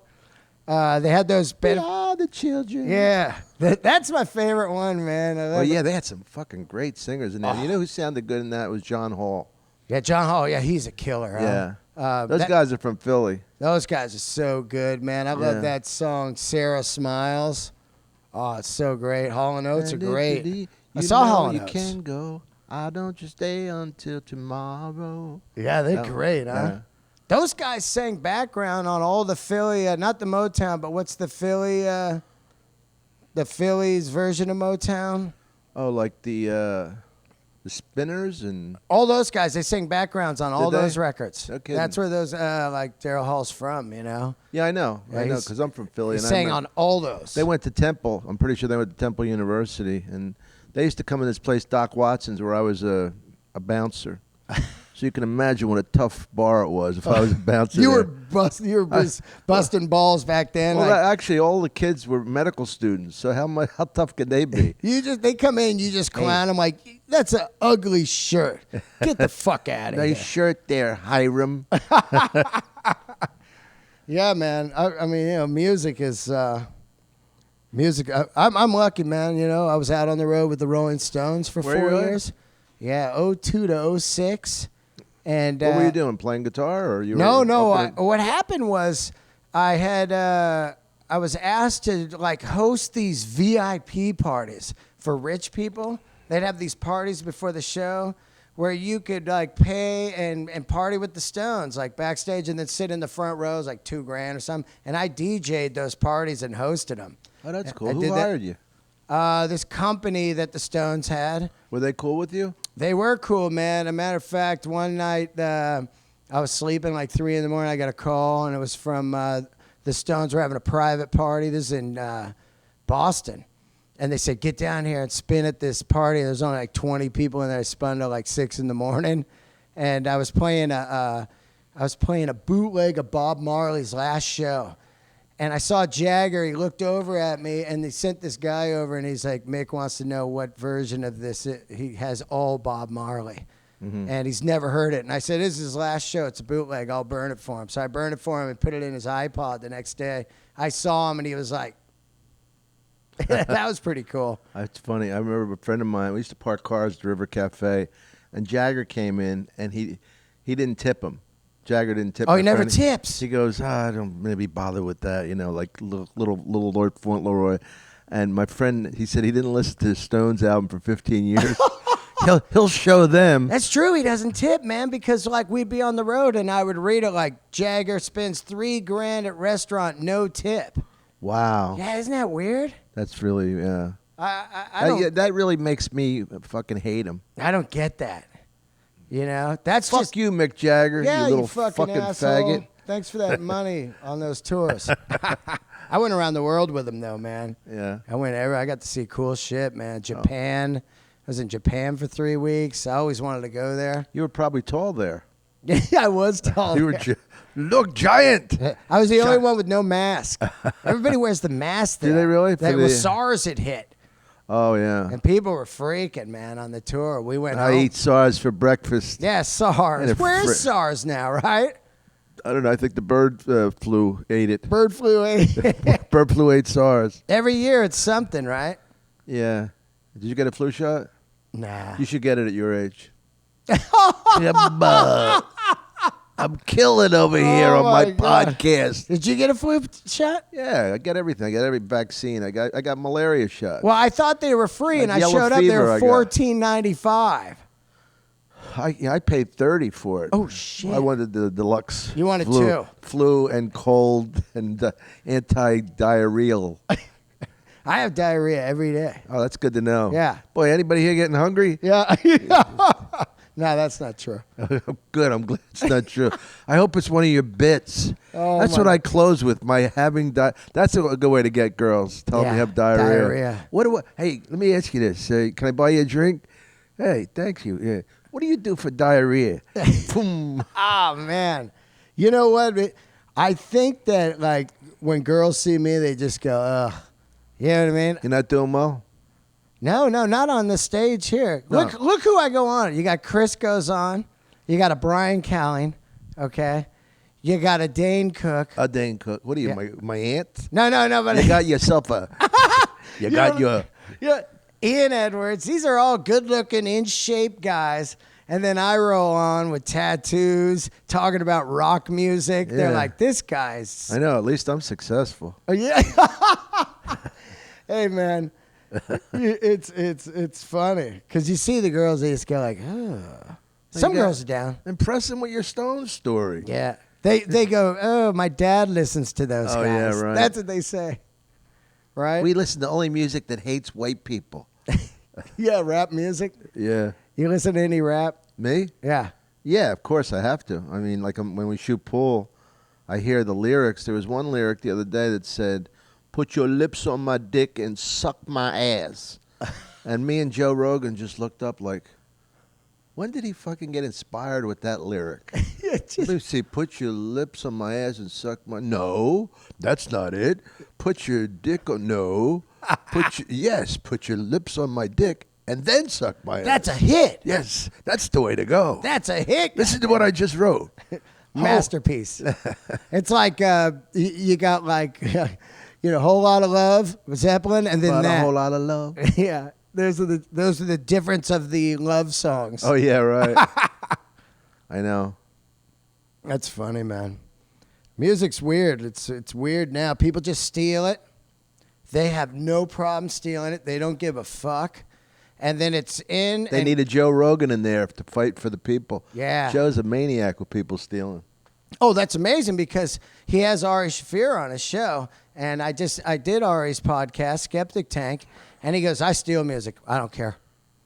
[SPEAKER 3] They had those.
[SPEAKER 2] We are the children.
[SPEAKER 3] Yeah, that's my favorite one, man.
[SPEAKER 2] Oh yeah, they had some fucking great singers in there. You know who sounded good in that? It was John Hall.
[SPEAKER 3] Yeah, John Hall. Yeah, he's a killer.
[SPEAKER 2] Yeah. Those guys are from Philly.
[SPEAKER 3] Those guys are so good, man. I love that song, Sarah Smiles. Oh, it's so great. Hall & Oates are great. I saw Hall & Oates.
[SPEAKER 2] You can go. I don't just stay until tomorrow.
[SPEAKER 3] Yeah, they're great, huh?
[SPEAKER 2] Yeah.
[SPEAKER 3] Those guys sang background on all the Philly, not the Motown, but what's the Phillies version of Motown?
[SPEAKER 2] Oh, like the Spinners and
[SPEAKER 3] all those guys. They sing backgrounds on all those records.
[SPEAKER 2] No kidding.
[SPEAKER 3] That's where those like Daryl Hall's from,
[SPEAKER 2] Yeah, I know.
[SPEAKER 3] Yeah,
[SPEAKER 2] I know because I'm from Philly.
[SPEAKER 3] He sang on all those.
[SPEAKER 2] They went to Temple. I'm pretty sure they went to Temple University, and they used to come in this place, Doc Watson's, where I was a bouncer. So you can imagine what a tough bar it was if I was a bouncer.
[SPEAKER 3] You were busting balls back then.
[SPEAKER 2] Well, actually, all the kids were medical students. So how tough could they be?
[SPEAKER 3] They come in, you just clown them like, that's an ugly shirt. Get the fuck out of here.
[SPEAKER 2] Nice shirt there, Hiram.
[SPEAKER 3] Yeah, man. I mean, music is music. I'm lucky, man. I was out on the road with the Rolling Stones for 4 years. Yeah, 02 to 06. And
[SPEAKER 2] what were you doing? Playing guitar, or you?
[SPEAKER 3] No. What happened was I I was asked to like host these VIP parties for rich people. They'd have these parties before the show where you could like pay and party with the Stones, like backstage, and then sit in the front rows, like $2,000 or something. And I DJ'd those parties and hosted them.
[SPEAKER 2] Oh, that's cool.
[SPEAKER 3] I
[SPEAKER 2] Who
[SPEAKER 3] did that.
[SPEAKER 2] hired you?
[SPEAKER 3] This company that the Stones had.
[SPEAKER 2] Were they cool with you?
[SPEAKER 3] They were cool, man. As a matter of fact, one night I was sleeping like 3 in the morning. I got a call, and it was from the Stones were having a private party. This is in Boston. And they said, get down here and spin at this party. There's only like 20 people in there. I spun till like 6 in the morning. And I was playing a bootleg of Bob Marley's last show. And I saw Jagger. He looked over at me, and they sent this guy over, and he's like, Mick wants to know what version of this. He has all Bob Marley. And he's never heard it. And I said, this is his last show. It's a bootleg. I'll burn it for him. So I burned it for him and put it in his iPod the next day. I saw him, and he was like, that was pretty cool.
[SPEAKER 2] It's funny. I remember a friend of mine, we used to park cars at the River Cafe, and Jagger came in, and he didn't tip him. Jagger didn't tip him.
[SPEAKER 3] Oh, he never tips.
[SPEAKER 2] He goes, I don't maybe bother with that, like little Lord Fauntleroy. And my friend, he said he didn't listen to the Stones album for 15 years. He'll show them.
[SPEAKER 3] That's true. He doesn't tip, man, because like we'd be on the road and I would read it like Jagger spends $3,000 at restaurant, no tip.
[SPEAKER 2] Wow.
[SPEAKER 3] Yeah, isn't that weird?
[SPEAKER 2] That's really, yeah.
[SPEAKER 3] I don't.
[SPEAKER 2] That really makes me fucking hate him.
[SPEAKER 3] I don't get that. That's
[SPEAKER 2] Fuck
[SPEAKER 3] just
[SPEAKER 2] you, Mick Jagger.
[SPEAKER 3] yeah,
[SPEAKER 2] you little
[SPEAKER 3] fucking asshole.
[SPEAKER 2] faggot.
[SPEAKER 3] Thanks for that money on those tours. I went around the world with him though, man.
[SPEAKER 2] Yeah.
[SPEAKER 3] I got to see cool shit, man. Japan. I was in Japan for 3 weeks. I always wanted to go there.
[SPEAKER 2] You were probably tall there.
[SPEAKER 3] Yeah, I was tall.
[SPEAKER 2] You were look giant.
[SPEAKER 3] I was the only one with no mask. Everybody wears the mask there.
[SPEAKER 2] Do they really?
[SPEAKER 3] That was SARS had hit.
[SPEAKER 2] Oh yeah.
[SPEAKER 3] And people were freaking, man, on the tour. We went
[SPEAKER 2] I
[SPEAKER 3] home.
[SPEAKER 2] eat SARS for breakfast.
[SPEAKER 3] Yeah, SARS.
[SPEAKER 2] And
[SPEAKER 3] Where's SARS now, right?
[SPEAKER 2] I don't know. I think the bird flu ate it.
[SPEAKER 3] Bird flu.
[SPEAKER 2] Bird flu ate SARS.
[SPEAKER 3] Every year it's something, right?
[SPEAKER 2] Yeah. Did you get a flu shot?
[SPEAKER 3] Nah.
[SPEAKER 2] You should get it at your age. I'm killing over here on my
[SPEAKER 3] God.
[SPEAKER 2] podcast.
[SPEAKER 3] Did you get a flu shot?
[SPEAKER 2] Yeah, I got everything. I got every vaccine. I got malaria shot.
[SPEAKER 3] Well, I thought they were free, and I
[SPEAKER 2] yellow
[SPEAKER 3] showed up. They
[SPEAKER 2] fever
[SPEAKER 3] were
[SPEAKER 2] I got.
[SPEAKER 3] $14.95.
[SPEAKER 2] I paid $30 for it.
[SPEAKER 3] Oh shit!
[SPEAKER 2] I wanted the deluxe.
[SPEAKER 3] You wanted
[SPEAKER 2] flu,
[SPEAKER 3] two.
[SPEAKER 2] Flu and cold and anti-diarrheal.
[SPEAKER 3] I have diarrhea every day.
[SPEAKER 2] Oh, that's good to know.
[SPEAKER 3] Yeah.
[SPEAKER 2] Boy, anybody here getting hungry?
[SPEAKER 3] Yeah. No, that's not true.
[SPEAKER 2] Good. I'm glad it's not true. I hope it's one of your bits.
[SPEAKER 3] Oh,
[SPEAKER 2] That's what I close with. My having That's a good way to get girls. Tell them
[SPEAKER 3] Yeah,
[SPEAKER 2] you have diarrhea.
[SPEAKER 3] diarrhea.
[SPEAKER 2] Hey, let me ask you this. Can I buy you a drink? Hey, thank you. Yeah. What do you do for diarrhea? Boom.
[SPEAKER 3] Oh man, you know what? I think that like when girls see me, they just go, ugh. You know what I mean?
[SPEAKER 2] You're not doing well?
[SPEAKER 3] No, not on the stage here.
[SPEAKER 2] No.
[SPEAKER 3] Look who I go on. You got Chris goes on. You got a Brian Calling, okay? You got a Dane Cook.
[SPEAKER 2] A Dane Cook. What are you,
[SPEAKER 3] Yeah.
[SPEAKER 2] my aunt?
[SPEAKER 3] No, but
[SPEAKER 2] You got yourself a... You got your...
[SPEAKER 3] Yeah, Ian Edwards. These are all good-looking, in-shape guys. And then I roll on with tattoos, talking about rock music. They're
[SPEAKER 2] Yeah.
[SPEAKER 3] like, this guy's...
[SPEAKER 2] I know. At least I'm successful.
[SPEAKER 3] Oh, yeah. Hey, man. It's funny. Because you see the girls, they just go like, oh. Some
[SPEAKER 2] You got-
[SPEAKER 3] girls are down.
[SPEAKER 2] Impress them with your Stone story.
[SPEAKER 3] Yeah. They go, oh, my dad listens to those
[SPEAKER 2] Oh, yeah,
[SPEAKER 3] guys.
[SPEAKER 2] right.
[SPEAKER 3] That's what they say. Right?
[SPEAKER 2] We listen to only music that hates white people.
[SPEAKER 3] Yeah, rap music.
[SPEAKER 2] Yeah.
[SPEAKER 3] You listen to any rap?
[SPEAKER 2] Me?
[SPEAKER 3] Yeah.
[SPEAKER 2] Yeah, of course I have to. I mean, like when we shoot pool, I hear the lyrics. There was one lyric the other day that said, "Put your lips on my dick and suck my ass." And me and Joe Rogan just looked up like, when did he fucking get inspired with that lyric? Let me see. Put your lips on my ass and suck my... No, that's not it. Put your dick on... No. Yes, put your lips on my dick and then suck my ass.
[SPEAKER 3] That's a hit.
[SPEAKER 2] Yes, that's the way to go.
[SPEAKER 3] That's a hit.
[SPEAKER 2] Listen to what I just wrote.
[SPEAKER 3] Masterpiece. It's like you got like whole lot of love, Zeppelin, and then
[SPEAKER 2] About
[SPEAKER 3] that.
[SPEAKER 2] a whole lot of love.
[SPEAKER 3] Yeah, those are the difference of the love songs.
[SPEAKER 2] Oh yeah, right. I know.
[SPEAKER 3] That's funny, man. Music's weird. It's weird now. People just steal it. They have no problem stealing it. They don't give a fuck. And then it's in.
[SPEAKER 2] They need a Joe Rogan in there to fight for the people.
[SPEAKER 3] Yeah.
[SPEAKER 2] Joe's a maniac with people stealing.
[SPEAKER 3] Oh, that's amazing because he has Ari Shaffir on his show. And I did Ari's podcast, Skeptic Tank. And he goes, I steal music. I don't care.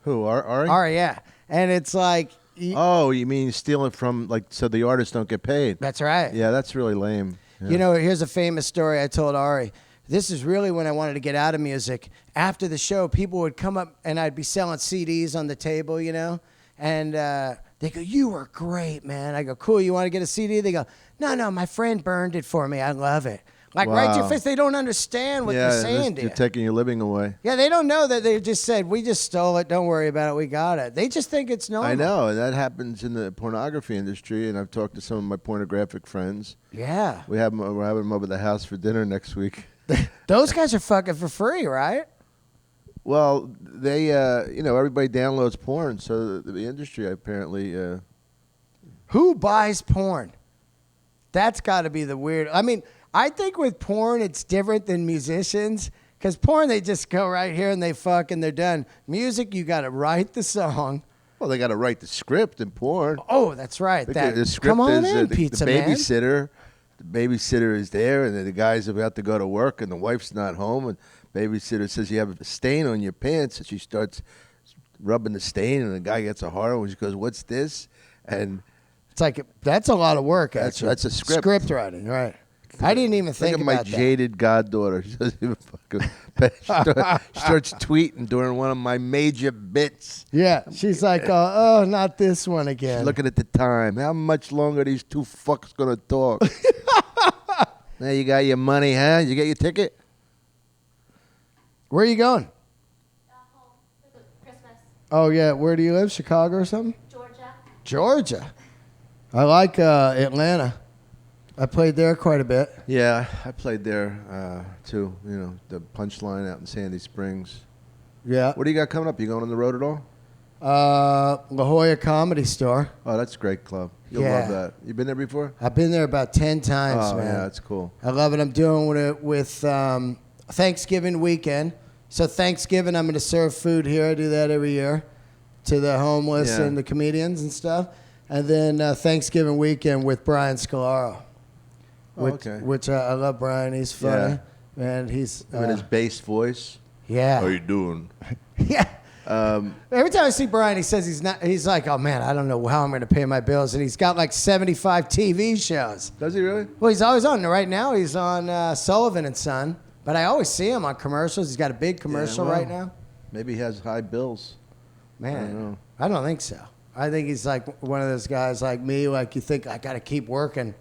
[SPEAKER 2] Who, Ari?
[SPEAKER 3] Ari, yeah. And it's like.
[SPEAKER 2] Oh, you mean steal it from, like, so the artists don't get paid?
[SPEAKER 3] That's right.
[SPEAKER 2] Yeah, that's really lame. Yeah.
[SPEAKER 3] You know, here's a famous story I told Ari. This is really when I wanted to get out of music. After the show, people would come up and I'd be selling CDs on the table, you know, and they go, you were great, man. I go, cool, you want to get a CD? They go, no, my friend burned it for me. I love it. Like, right to your face, they don't understand what you're saying to you.
[SPEAKER 2] You're taking your living away.
[SPEAKER 3] Yeah, they don't know that they just said, we just stole it. Don't worry about it. We got it. They just think it's normal.
[SPEAKER 2] I know. That happens in the pornography industry, and I've talked to some of my pornographic friends.
[SPEAKER 3] Yeah.
[SPEAKER 2] We're having them over at the house for dinner next week.
[SPEAKER 3] Those guys are fucking for free, right?
[SPEAKER 2] Well, they, everybody downloads porn, so the industry apparently.
[SPEAKER 3] Who buys porn? That's got to be the weird. I mean, I think with porn, it's different than musicians. Because porn, they just go right here and they fuck and they're done. Music, you got to write the song.
[SPEAKER 2] Well, they got to write the script in porn.
[SPEAKER 3] Oh, that's right.
[SPEAKER 2] The script
[SPEAKER 3] come on
[SPEAKER 2] is
[SPEAKER 3] in,
[SPEAKER 2] the
[SPEAKER 3] pizza
[SPEAKER 2] babysitter.
[SPEAKER 3] man.
[SPEAKER 2] The babysitter is there, and then the guy's about to go to work, and the wife's not home, and babysitter says, you have a stain on your pants, and she starts rubbing the stain, and the guy gets a hard one. She goes, what's this? And
[SPEAKER 3] it's like, that's a lot of work, actually.
[SPEAKER 2] That's a script.
[SPEAKER 3] Script writing, right. I didn't even think
[SPEAKER 2] Look at
[SPEAKER 3] about
[SPEAKER 2] my jaded goddaughter. She doesn't even fucking. She starts tweeting during one of my major bits.
[SPEAKER 3] Yeah, she's like, oh, not this one again.
[SPEAKER 2] She's looking at the time. How much longer are these two fucks gonna talk? Now you got your money, huh? You get your ticket?
[SPEAKER 3] Where are you going?
[SPEAKER 5] Home for Christmas.
[SPEAKER 3] Oh, yeah. Where do you live? Chicago or something?
[SPEAKER 5] Georgia.
[SPEAKER 3] Georgia. I like Atlanta. I played there quite a bit.
[SPEAKER 2] Yeah, I played there too. You know, the Punchline out in Sandy Springs.
[SPEAKER 3] Yeah.
[SPEAKER 2] What do you got coming up? You going on the road at all?
[SPEAKER 3] La Jolla Comedy Store.
[SPEAKER 2] Oh, that's a great club. You'll
[SPEAKER 3] Yeah.
[SPEAKER 2] love that. You been there before?
[SPEAKER 3] I've been there about 10 times,
[SPEAKER 2] Oh,
[SPEAKER 3] man.
[SPEAKER 2] yeah, that's cool.
[SPEAKER 3] I love it. I'm doing it with Thanksgiving weekend. So Thanksgiving, I'm going to serve food here. I do that every year to the homeless
[SPEAKER 2] Yeah.
[SPEAKER 3] and the comedians and stuff. And then Thanksgiving weekend with Brian Scalaro. Which I love Brian. He's funny.
[SPEAKER 2] Yeah.
[SPEAKER 3] And he's...
[SPEAKER 2] With his bass voice.
[SPEAKER 3] yeah.
[SPEAKER 2] How you doing?
[SPEAKER 3] Yeah. Every time I see Brian, he says he's like, oh man, I don't know how I'm going to pay my bills. And he's got like 75 TV shows.
[SPEAKER 2] Does he really?
[SPEAKER 3] Well, he's always on. Right now, he's on Sullivan and Son. But I always see him on commercials. He's got a big commercial
[SPEAKER 2] well,
[SPEAKER 3] right now.
[SPEAKER 2] Maybe he has high bills.
[SPEAKER 3] Man, I don't think so. I think he's like one of those guys like me, like you think I got to keep working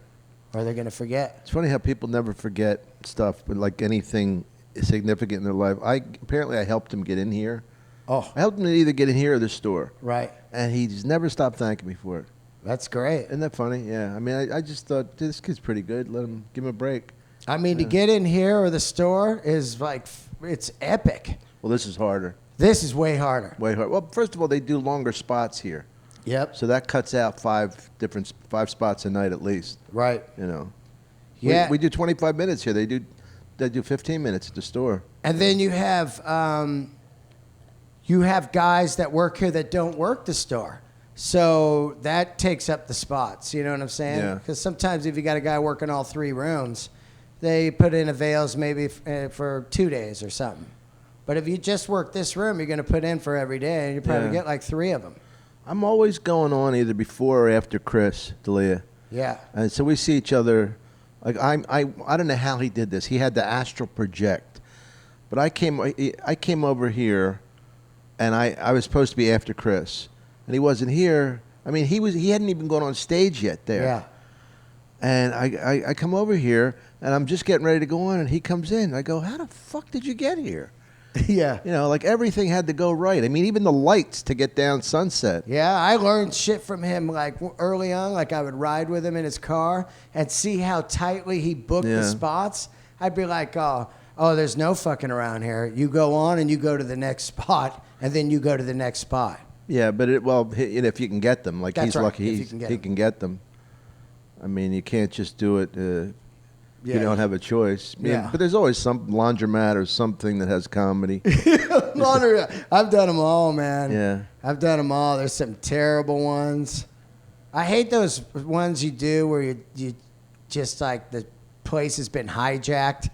[SPEAKER 3] or they're going to forget.
[SPEAKER 2] It's funny how people never forget stuff, but like anything significant in their life. Apparently I helped him get in here.
[SPEAKER 3] Oh,
[SPEAKER 2] I helped him to either get in here or the store.
[SPEAKER 3] right.
[SPEAKER 2] And he's never stopped thanking me for it.
[SPEAKER 3] That's great.
[SPEAKER 2] Isn't that funny? Yeah. I mean, I just thought, this kid's pretty good. Give him a break.
[SPEAKER 3] I mean, to get in here or the store is like, it's epic.
[SPEAKER 2] Well, this is harder.
[SPEAKER 3] This is way harder.
[SPEAKER 2] Way harder. Well, first of all, they do longer spots here.
[SPEAKER 3] Yep.
[SPEAKER 2] So that cuts out five spots a night at least.
[SPEAKER 3] Right.
[SPEAKER 2] You know.
[SPEAKER 3] Yeah.
[SPEAKER 2] We do 25 minutes here. They do 15 minutes at the store.
[SPEAKER 3] And then you have guys that work here that don't work the store. So that takes up the spots. You know what I'm saying?
[SPEAKER 2] Yeah.
[SPEAKER 3] Because sometimes if you got a guy working all 3 rooms, they put in avails maybe for 2 days or something. But if you just work this room, you're going to put in for every day, and you probably get like 3 of them.
[SPEAKER 2] I'm always going on either before or after Chris D'Elia.
[SPEAKER 3] Yeah.
[SPEAKER 2] And so we see each other. Like I don't know how he did this. He had the astral project, but I came over here, and I was supposed to be after Chris, and he wasn't here. I mean, he hadn't even gone on stage yet there.
[SPEAKER 3] Yeah.
[SPEAKER 2] And I come over here, and I'm just getting ready to go on, and he comes in. I go, how the fuck did you get here?
[SPEAKER 3] Yeah.
[SPEAKER 2] You know, like everything had to go right. I mean, even the lights to get down Sunset.
[SPEAKER 3] Yeah, I learned shit from him like early on. Like I would ride with him in his car and see how tightly he booked the spots. I'd be like, oh, there's no fucking around here. You go on and you go to the next spot, and then you go to the next spot.
[SPEAKER 2] Yeah, but if you can get them, like
[SPEAKER 3] That's
[SPEAKER 2] he's
[SPEAKER 3] right,
[SPEAKER 2] lucky
[SPEAKER 3] if you can get
[SPEAKER 2] he
[SPEAKER 3] them.
[SPEAKER 2] can get them. I mean, you can't just do it.
[SPEAKER 3] Yeah.
[SPEAKER 2] You don't have a choice. I mean,
[SPEAKER 3] Yeah.
[SPEAKER 2] But there's always some laundromat or something that has comedy.
[SPEAKER 3] Laundry. I've done them all, man.
[SPEAKER 2] Yeah.
[SPEAKER 3] I've done them all. There's some terrible ones. I hate those ones you do where you just like the place has been hijacked.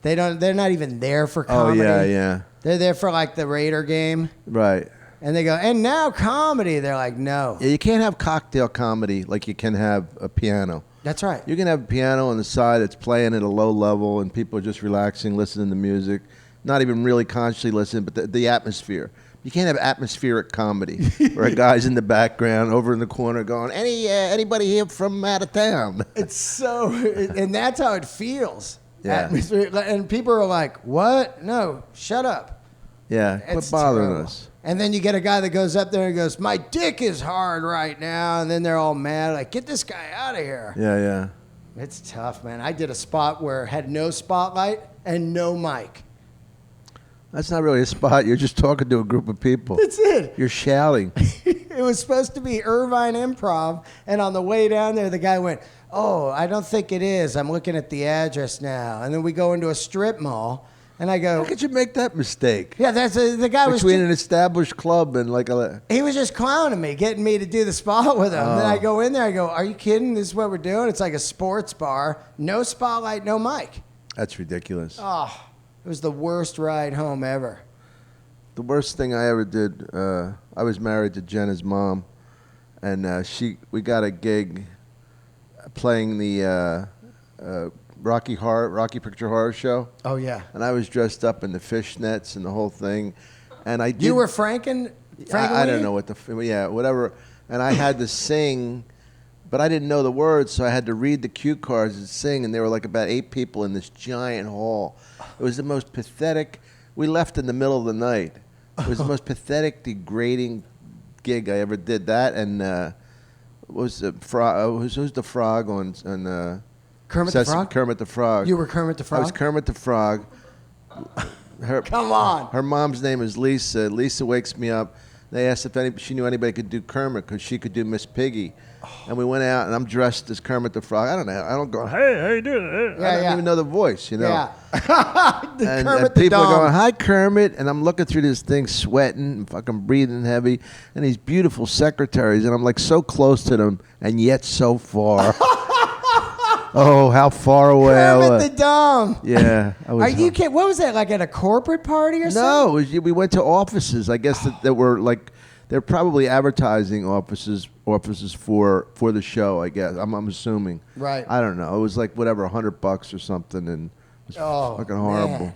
[SPEAKER 3] They're not even there for comedy.
[SPEAKER 2] Oh, yeah.
[SPEAKER 3] They're there for like the Raider game.
[SPEAKER 2] Right.
[SPEAKER 3] And they go, and now comedy. They're like, no.
[SPEAKER 2] Yeah, you can't have cocktail comedy like you can have a piano.
[SPEAKER 3] That's right.
[SPEAKER 2] You can have a piano on the side that's playing at a low level and people are just relaxing, listening to music, not even really consciously listening, but the atmosphere. You can't have atmospheric comedy where a guy's in the background over in the corner going, anybody here from out of town?
[SPEAKER 3] It's so, and that's how it feels.
[SPEAKER 2] Yeah.
[SPEAKER 3] Atmosphere, and people are like, what? No, shut up.
[SPEAKER 2] Yeah, quit
[SPEAKER 3] It's
[SPEAKER 2] bothering
[SPEAKER 3] terrible.
[SPEAKER 2] us.
[SPEAKER 3] And then you get a guy that goes up there and goes, my dick is hard right now. And then they're all mad, like, get this guy out of here.
[SPEAKER 2] Yeah.
[SPEAKER 3] It's tough, man. I did a spot where it had no spotlight and no mic.
[SPEAKER 2] That's not really a spot. You're just talking to a group of people.
[SPEAKER 3] That's it.
[SPEAKER 2] You're shouting.
[SPEAKER 3] It was supposed to be Irvine Improv. And on the way down there, the guy went, oh, I don't think it is. I'm looking at the address now. And then we go into a strip mall. And I go,
[SPEAKER 2] How could you make that mistake?
[SPEAKER 3] yeah, the guy was
[SPEAKER 2] Between an established club and like a...
[SPEAKER 3] he was just clowning me, getting me to do the spot with him. Then I
[SPEAKER 2] Oh.
[SPEAKER 3] go in there, I go, are you kidding? This is what we're doing? It's like a sports bar. No spotlight, no mic.
[SPEAKER 2] That's ridiculous.
[SPEAKER 3] Oh, it was the worst ride home ever.
[SPEAKER 2] The worst thing I ever did, I was married to Jenna's mom, and we got a gig playing the Rocky Picture Horror Show,
[SPEAKER 3] Oh, yeah.
[SPEAKER 2] and I was dressed up in the fishnets and the whole thing, and I did,
[SPEAKER 3] You were Franken?
[SPEAKER 2] I don't know what whatever, and I had to sing, but I didn't know the words, so I had to read the cue cards and sing, and there were like about 8 people in this giant hall. It was the most pathetic. We left in the middle of the night. It was the most pathetic, degrading gig I ever did. That and who's the frog on
[SPEAKER 3] Kermit the Frog?
[SPEAKER 2] Kermit the Frog.
[SPEAKER 3] You were Kermit the
[SPEAKER 2] I
[SPEAKER 3] Frog?
[SPEAKER 2] was Kermit the Frog.
[SPEAKER 3] Come on.
[SPEAKER 2] Her mom's name is Lisa. Lisa wakes me up. They asked if she knew anybody could do Kermit because she could do Miss Piggy. And we went out, and I'm dressed as Kermit the Frog. I don't know. I don't go, hey, how you doing? I don't even know the voice, you know.
[SPEAKER 3] Yeah.
[SPEAKER 2] And
[SPEAKER 3] Kermit the
[SPEAKER 2] people are
[SPEAKER 3] Dom.
[SPEAKER 2] going, hi, Kermit. And I'm looking through this thing, sweating and fucking breathing heavy. And these beautiful secretaries. And I'm like so close to them and yet so far. Oh, how far away I
[SPEAKER 3] Kermit
[SPEAKER 2] was.
[SPEAKER 3] the Dom.
[SPEAKER 2] Yeah. I was
[SPEAKER 3] Are you kidding? What was that, like at a corporate party or something?
[SPEAKER 2] No, we went to offices. I guess that were like, they're probably advertising offices for the show, I guess. I'm assuming.
[SPEAKER 3] Right.
[SPEAKER 2] I don't know. It was like whatever, $100 or something. And it was fucking horrible.
[SPEAKER 3] Man.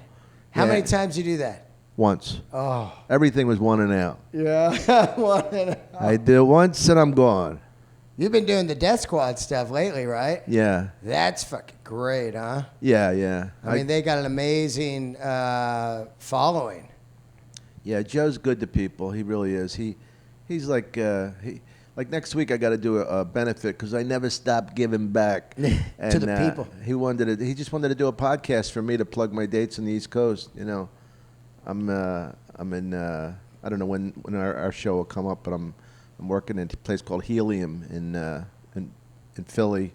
[SPEAKER 3] How
[SPEAKER 2] Yeah.
[SPEAKER 3] many times you do that?
[SPEAKER 2] Once.
[SPEAKER 3] Oh.
[SPEAKER 2] Everything was one and out.
[SPEAKER 3] Yeah.
[SPEAKER 2] I did it once and I'm gone.
[SPEAKER 3] You've been doing the Death Squad stuff lately, right?
[SPEAKER 2] Yeah.
[SPEAKER 3] That's fucking great, huh?
[SPEAKER 2] Yeah.
[SPEAKER 3] I mean, they got an amazing following.
[SPEAKER 2] Yeah, Joe's good to people. He really is. He's like like next week I got to do a benefit because I never stop giving back
[SPEAKER 3] To the people.
[SPEAKER 2] He just wanted to do a podcast for me to plug my dates on the East Coast. You know, I'm in I don't know when our show will come up, but I'm working in a place called Helium in Philly.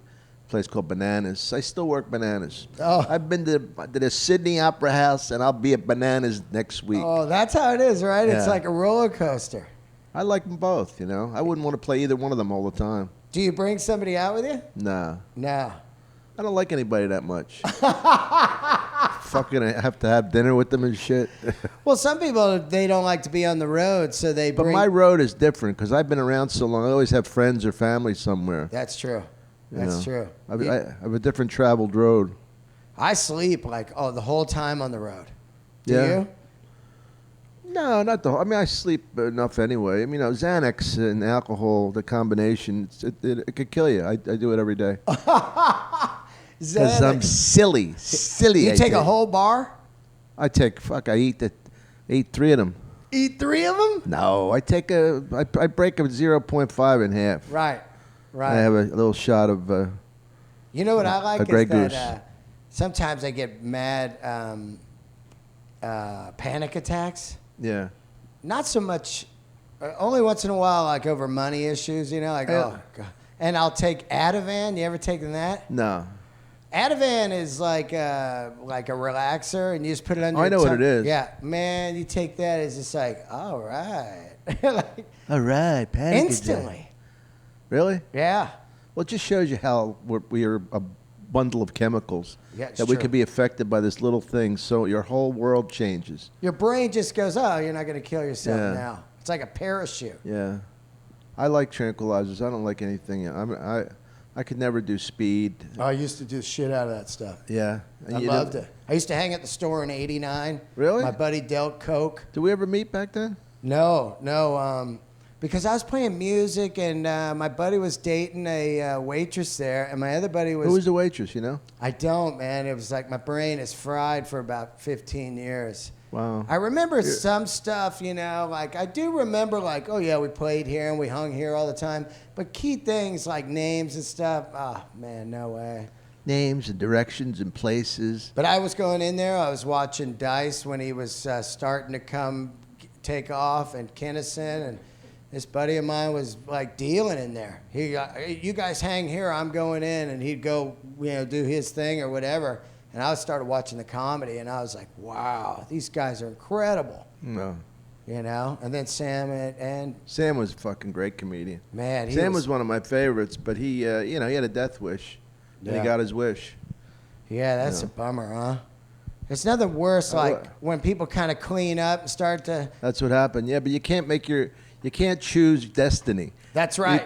[SPEAKER 2] A place called Bananas. I still work Bananas.
[SPEAKER 3] Oh.
[SPEAKER 2] I've been to the Sydney Opera House, and I'll be at Bananas next week.
[SPEAKER 3] Oh, that's how it is, right? It's
[SPEAKER 2] Yeah.
[SPEAKER 3] like a roller coaster.
[SPEAKER 2] I like them both, you know. I wouldn't want to play either one of them all the time.
[SPEAKER 3] Do you bring somebody out with you?
[SPEAKER 2] Nah.
[SPEAKER 3] No.
[SPEAKER 2] I don't like anybody that much. Fucking I have to have dinner with them and shit.
[SPEAKER 3] Well, some people, they don't like to be on the road, so they
[SPEAKER 2] But
[SPEAKER 3] bring...
[SPEAKER 2] my road is different because I've been around so long. I always have friends or family somewhere.
[SPEAKER 3] That's true.
[SPEAKER 2] you
[SPEAKER 3] That's
[SPEAKER 2] know.
[SPEAKER 3] true.
[SPEAKER 2] I have a different traveled road.
[SPEAKER 3] I sleep like the whole time on the road. Do
[SPEAKER 2] Yeah.
[SPEAKER 3] you?
[SPEAKER 2] No, not the whole. I mean, I sleep enough anyway. I mean, Xanax and alcohol, the combination, it could kill you. I do it every day. Because I'm silly.
[SPEAKER 3] You
[SPEAKER 2] I
[SPEAKER 3] take a
[SPEAKER 2] think.
[SPEAKER 3] whole bar?
[SPEAKER 2] I eat 3 of them.
[SPEAKER 3] Eat 3 of them?
[SPEAKER 2] No, I break a 0.5 in half.
[SPEAKER 3] Right.
[SPEAKER 2] I have a little shot of.
[SPEAKER 3] You know what I like
[SPEAKER 2] a Grey
[SPEAKER 3] is
[SPEAKER 2] Goose.
[SPEAKER 3] that sometimes I get mad panic attacks.
[SPEAKER 2] Yeah.
[SPEAKER 3] Not so much, only once in a while, like over money issues, you know, like,
[SPEAKER 2] Yeah.
[SPEAKER 3] oh, God. and I'll take Ativan. You ever taken that?
[SPEAKER 2] No.
[SPEAKER 3] Ativan is like a relaxer, and you just put it under.
[SPEAKER 2] I
[SPEAKER 3] your
[SPEAKER 2] know what
[SPEAKER 3] tongue.
[SPEAKER 2] it is.
[SPEAKER 3] Yeah, man, you take that. It's just like, all right, like,
[SPEAKER 2] All right, panic
[SPEAKER 3] instantly.
[SPEAKER 2] Really?
[SPEAKER 3] Yeah.
[SPEAKER 2] Well, it just shows you how we are a bundle of chemicals
[SPEAKER 3] Yeah, it's
[SPEAKER 2] that we
[SPEAKER 3] true.
[SPEAKER 2] could be affected by this little thing. So your whole world changes.
[SPEAKER 3] Your brain just goes, oh, you're not going to kill yourself
[SPEAKER 2] Yeah.
[SPEAKER 3] now. It's like a parachute.
[SPEAKER 2] Yeah. I like tranquilizers. I don't like anything. I could never do speed.
[SPEAKER 3] Oh, I used to do shit out of that stuff.
[SPEAKER 2] Yeah. And
[SPEAKER 3] I
[SPEAKER 2] you
[SPEAKER 3] loved
[SPEAKER 2] didn't-
[SPEAKER 3] it. I used to hang at the store in '89.
[SPEAKER 2] Really?
[SPEAKER 3] My buddy dealt coke.
[SPEAKER 2] Did we ever meet back then?
[SPEAKER 3] No, because I was playing music, and my buddy was dating a waitress there, and my other buddy was.
[SPEAKER 2] Who was the waitress, you know?
[SPEAKER 3] I don't, man. It was like my brain is fried for about 15 years.
[SPEAKER 2] Wow.
[SPEAKER 3] I remember some stuff, you know, like I do remember, like, oh yeah, we played here and we hung here all the time. But key things like names and stuff, oh man, no way.
[SPEAKER 2] Names and directions and places.
[SPEAKER 3] But I was going in there. I was watching Dice when he was starting to take off, and Kinnison, and this buddy of mine was like dealing in there. You guys hang here, I'm going in, and he'd go, you know, do his thing or whatever. And I started watching the comedy, and I was like, wow, these guys are incredible,
[SPEAKER 2] No.
[SPEAKER 3] you know. And then Sam and
[SPEAKER 2] Sam was a fucking great comedian.
[SPEAKER 3] man,
[SPEAKER 2] Sam was one of my favorites, but he, you know, he had a death wish, and
[SPEAKER 3] Yeah.
[SPEAKER 2] he got his wish.
[SPEAKER 3] yeah, that's
[SPEAKER 2] Yeah.
[SPEAKER 3] a bummer, huh? It's nothing worse, like when people kind of clean up and start to.
[SPEAKER 2] That's what happened. Yeah, but you can't you can't choose destiny.
[SPEAKER 3] That's right.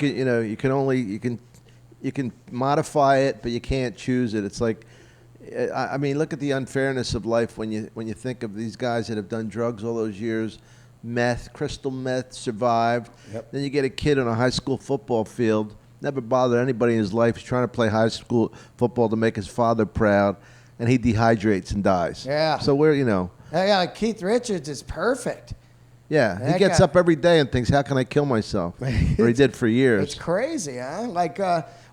[SPEAKER 2] You can modify it, but you can't choose it. It's like, I mean, look at the unfairness of life when you think of these guys that have done drugs all those years, crystal meth, survived.
[SPEAKER 3] Yep.
[SPEAKER 2] Then you get a kid on a high school football field, never bothered anybody in his life. He's trying to play high school football to make his father proud, and he dehydrates and dies.
[SPEAKER 3] Yeah.
[SPEAKER 2] So we're, you know.
[SPEAKER 3] Yeah, like Keith Richards is perfect.
[SPEAKER 2] Yeah, he
[SPEAKER 3] That
[SPEAKER 2] gets
[SPEAKER 3] guy-
[SPEAKER 2] up every day and thinks, how can I kill myself? Or he did for
[SPEAKER 3] It's
[SPEAKER 2] years.
[SPEAKER 3] crazy, huh? Like,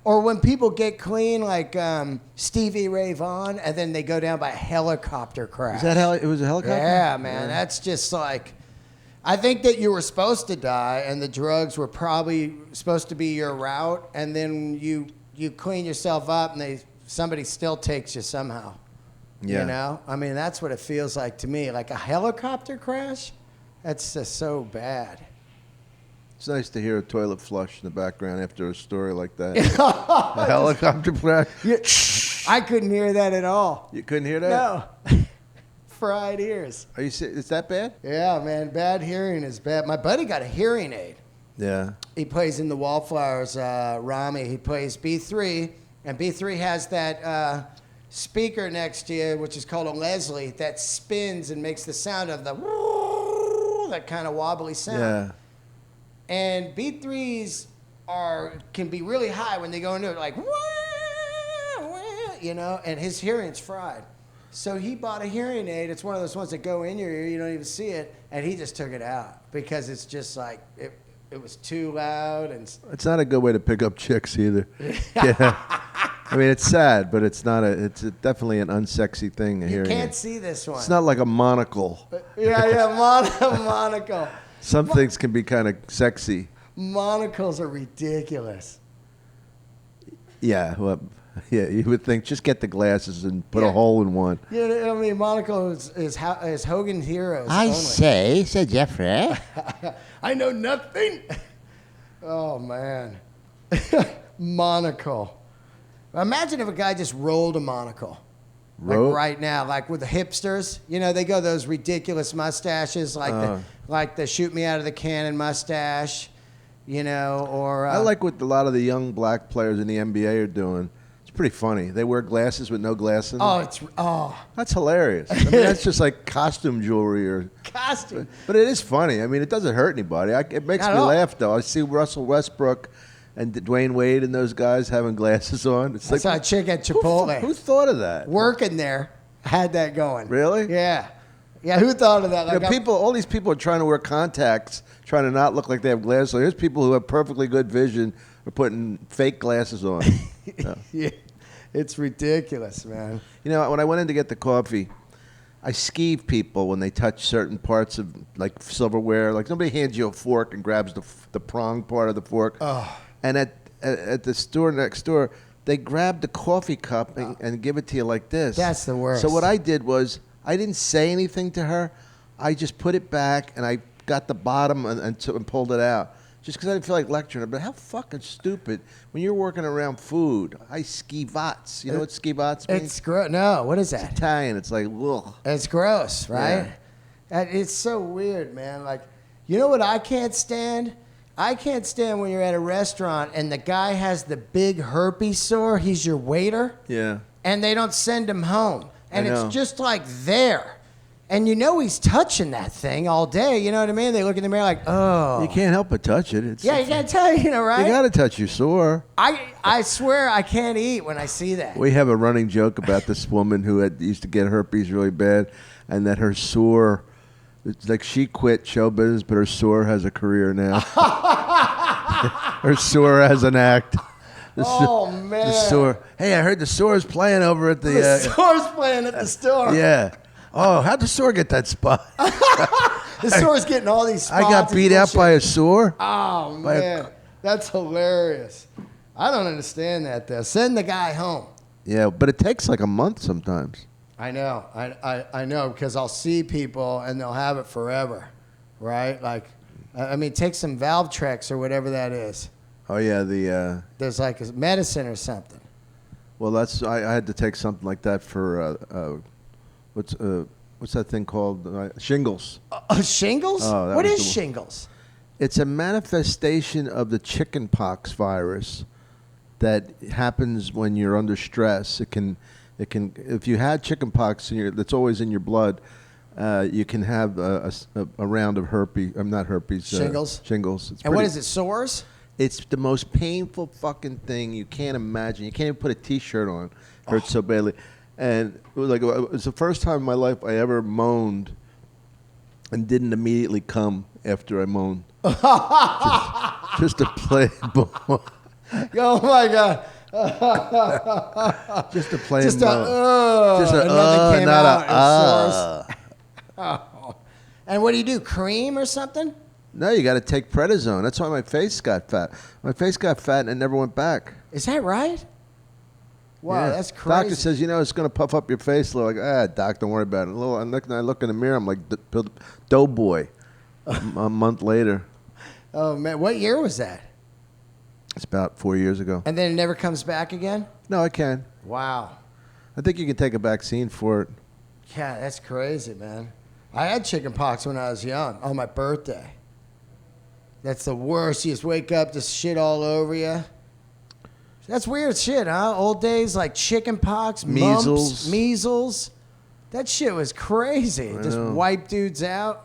[SPEAKER 3] or when people get clean, like Stevie Ray Vaughan, and then they go down by helicopter crash.
[SPEAKER 2] Is that how it was a helicopter?
[SPEAKER 3] Yeah, man. That's just like, I think that you were supposed to die, and the drugs were probably supposed to be your route, and then you clean yourself up, and somebody still takes you somehow.
[SPEAKER 2] Yeah.
[SPEAKER 3] You know? I mean, that's what it feels like to me. Like a helicopter crash? That's just so bad.
[SPEAKER 2] It's nice to hear a toilet flush in the background after a story like that. A helicopter crash.
[SPEAKER 3] Yeah, I couldn't hear that at all.
[SPEAKER 2] You couldn't hear that?
[SPEAKER 3] No. Fried ears.
[SPEAKER 2] Are you? Is that bad?
[SPEAKER 3] Yeah, man. Bad hearing is bad. My buddy got a hearing aid.
[SPEAKER 2] Yeah.
[SPEAKER 3] He plays in the Wallflowers, Rami. He plays B3, and B3 has that speaker next to you, which is called a Leslie, that spins and makes the sound of that kind of wobbly sound.
[SPEAKER 2] Yeah.
[SPEAKER 3] And B3s can be really high when they go into it, like, you know, and his hearing's fried. So he bought a hearing aid. It's one of those ones that go in your ear, you don't even see it, and he just took it out because it's just like, it was too loud. And
[SPEAKER 2] It's not a good way to pick up chicks either. Yeah. I mean, it's sad, but it's not definitely an unsexy thing.
[SPEAKER 3] you can't see this one.
[SPEAKER 2] It's not like a monocle.
[SPEAKER 3] Monocle.
[SPEAKER 2] Some things can be kind of sexy.
[SPEAKER 3] Monocles are ridiculous.
[SPEAKER 2] Yeah. Well, yeah. You would think just get the glasses and put
[SPEAKER 3] Yeah.
[SPEAKER 2] a hole in one.
[SPEAKER 3] You know, I mean, monocle is Hogan's Heroes.
[SPEAKER 6] I
[SPEAKER 3] only.
[SPEAKER 6] say, said Jeffrey.
[SPEAKER 3] I know nothing. Oh, man. Monocle. Imagine if a guy just rolled a monocle.
[SPEAKER 2] Roll?
[SPEAKER 3] Like right now, like with the hipsters. You know, they go those ridiculous mustaches, like the shoot me out of the cannon mustache, you know, or...
[SPEAKER 2] I like what a lot of the young black players in the NBA are doing. It's pretty funny. They wear glasses with no glass in them. That's hilarious. I mean, that's just like costume jewelry or...
[SPEAKER 3] costume.
[SPEAKER 2] But it is funny. I mean, it doesn't hurt anybody. It makes
[SPEAKER 3] Not
[SPEAKER 2] me
[SPEAKER 3] at all.
[SPEAKER 2] laugh, though. I see Russell Westbrook and Dwayne Wade and those guys having glasses on. It's
[SPEAKER 3] I saw a chick at Chipotle.
[SPEAKER 2] Who thought of that?
[SPEAKER 3] Working there had that going.
[SPEAKER 2] Really?
[SPEAKER 3] Yeah. Yeah, who thought of that?
[SPEAKER 2] You know, all these people are trying to wear contacts, trying to not look like they have glasses. So here's people who have perfectly good vision are putting fake glasses on. Yeah.
[SPEAKER 3] Yeah, it's ridiculous, man.
[SPEAKER 2] You know, when I went in to get the coffee, I skeeve people when they touch certain parts of like silverware. Like somebody hands you a fork and grabs the prong part of the fork.
[SPEAKER 3] Oh.
[SPEAKER 2] And at the store next door, they grab the coffee cup and give it to you like this.
[SPEAKER 3] That's the worst.
[SPEAKER 2] So what I did was I didn't say anything to her. I just put it back and I got the bottom and pulled it out. Just because I didn't feel like lecturing her. But how fucking stupid when you're working around food. I skivats. You know what skivats means?
[SPEAKER 3] It's gross. No, what is that?
[SPEAKER 2] Italian. It's like, ugh.
[SPEAKER 3] It's gross, right?
[SPEAKER 2] Yeah.
[SPEAKER 3] It's so weird, man. Like, you know what I can't stand? I can't stand when you're at a restaurant and the guy has the big herpes sore. He's your waiter.
[SPEAKER 2] Yeah.
[SPEAKER 3] And they don't send him home. And
[SPEAKER 2] I know.
[SPEAKER 3] it's just like there. And you know he's touching that thing all day. You know what I mean? They look in the mirror like, oh.
[SPEAKER 2] You can't help but touch it.
[SPEAKER 3] Yeah, you gotta tell you know, right?
[SPEAKER 2] You got to touch your sore.
[SPEAKER 3] I swear I can't eat when I see that.
[SPEAKER 2] We have a running joke about this woman who used to get herpes really bad, and that her sore, it's like she quit show business, but her sore has a career now. Her sore has an act.
[SPEAKER 3] Man.
[SPEAKER 2] The sore. Hey, I heard the sore's playing over at the.
[SPEAKER 3] The store's playing at the store.
[SPEAKER 2] Yeah. Oh, how'd the sore get that spot?
[SPEAKER 3] The store's getting all these spots.
[SPEAKER 2] I got beat out by a sore.
[SPEAKER 3] Oh, man. That's hilarious. I don't understand that, though. Send the guy home.
[SPEAKER 2] Yeah, but it takes like a month sometimes.
[SPEAKER 3] I know. I know, because I'll see people, and they'll have it forever, right? Like, I mean, take some Valtrex or whatever that is.
[SPEAKER 2] Oh, yeah,
[SPEAKER 3] There's like a medicine or something.
[SPEAKER 2] well, I had to take something like that for, what's that thing called? Shingles.
[SPEAKER 3] Shingles?
[SPEAKER 2] Oh, that
[SPEAKER 3] What
[SPEAKER 2] was
[SPEAKER 3] is
[SPEAKER 2] the one.
[SPEAKER 3] shingles?
[SPEAKER 2] It's a manifestation of the chickenpox virus that happens when you're under stress. It can, if you had chickenpox that's always in your blood, you can have a round of herpes. Not herpes.
[SPEAKER 3] Shingles?
[SPEAKER 2] Shingles.
[SPEAKER 3] And what is it, sores?
[SPEAKER 2] It's the most painful fucking thing you can't imagine. You can't even put a T-shirt on. It hurts so badly. And it was the first time in my life I ever moaned and didn't immediately come after I moaned. just to play.
[SPEAKER 3] Oh, my God.
[SPEAKER 2] Just to play.
[SPEAKER 3] Just
[SPEAKER 2] moan. Just
[SPEAKER 3] and nothing came
[SPEAKER 2] not
[SPEAKER 3] out. Oh. And what do you do, cream or something?
[SPEAKER 2] No, you got to take prednisone. That's why my face got fat. My face got fat and it never went back.
[SPEAKER 3] Is that right? Wow,
[SPEAKER 2] Yeah.
[SPEAKER 3] that's crazy.
[SPEAKER 2] Doctor says, it's going to puff up your face a little. Like, doc, don't worry about it. I look in the mirror, I'm like Doughboy. A month later.
[SPEAKER 3] Oh, man. What year was that?
[SPEAKER 2] It's about 4 years ago.
[SPEAKER 3] And then it never comes back again?
[SPEAKER 2] No, I can.
[SPEAKER 3] Wow.
[SPEAKER 2] I think you can take a vaccine for it.
[SPEAKER 3] Yeah, that's crazy, man. I had chickenpox when I was young on my birthday. That's the worst. You just wake up, just shit all over you. That's weird shit, huh? Old days like chickenpox,
[SPEAKER 2] Measles.
[SPEAKER 3] measles. That shit was crazy. Just
[SPEAKER 2] know.
[SPEAKER 3] wipe dudes out.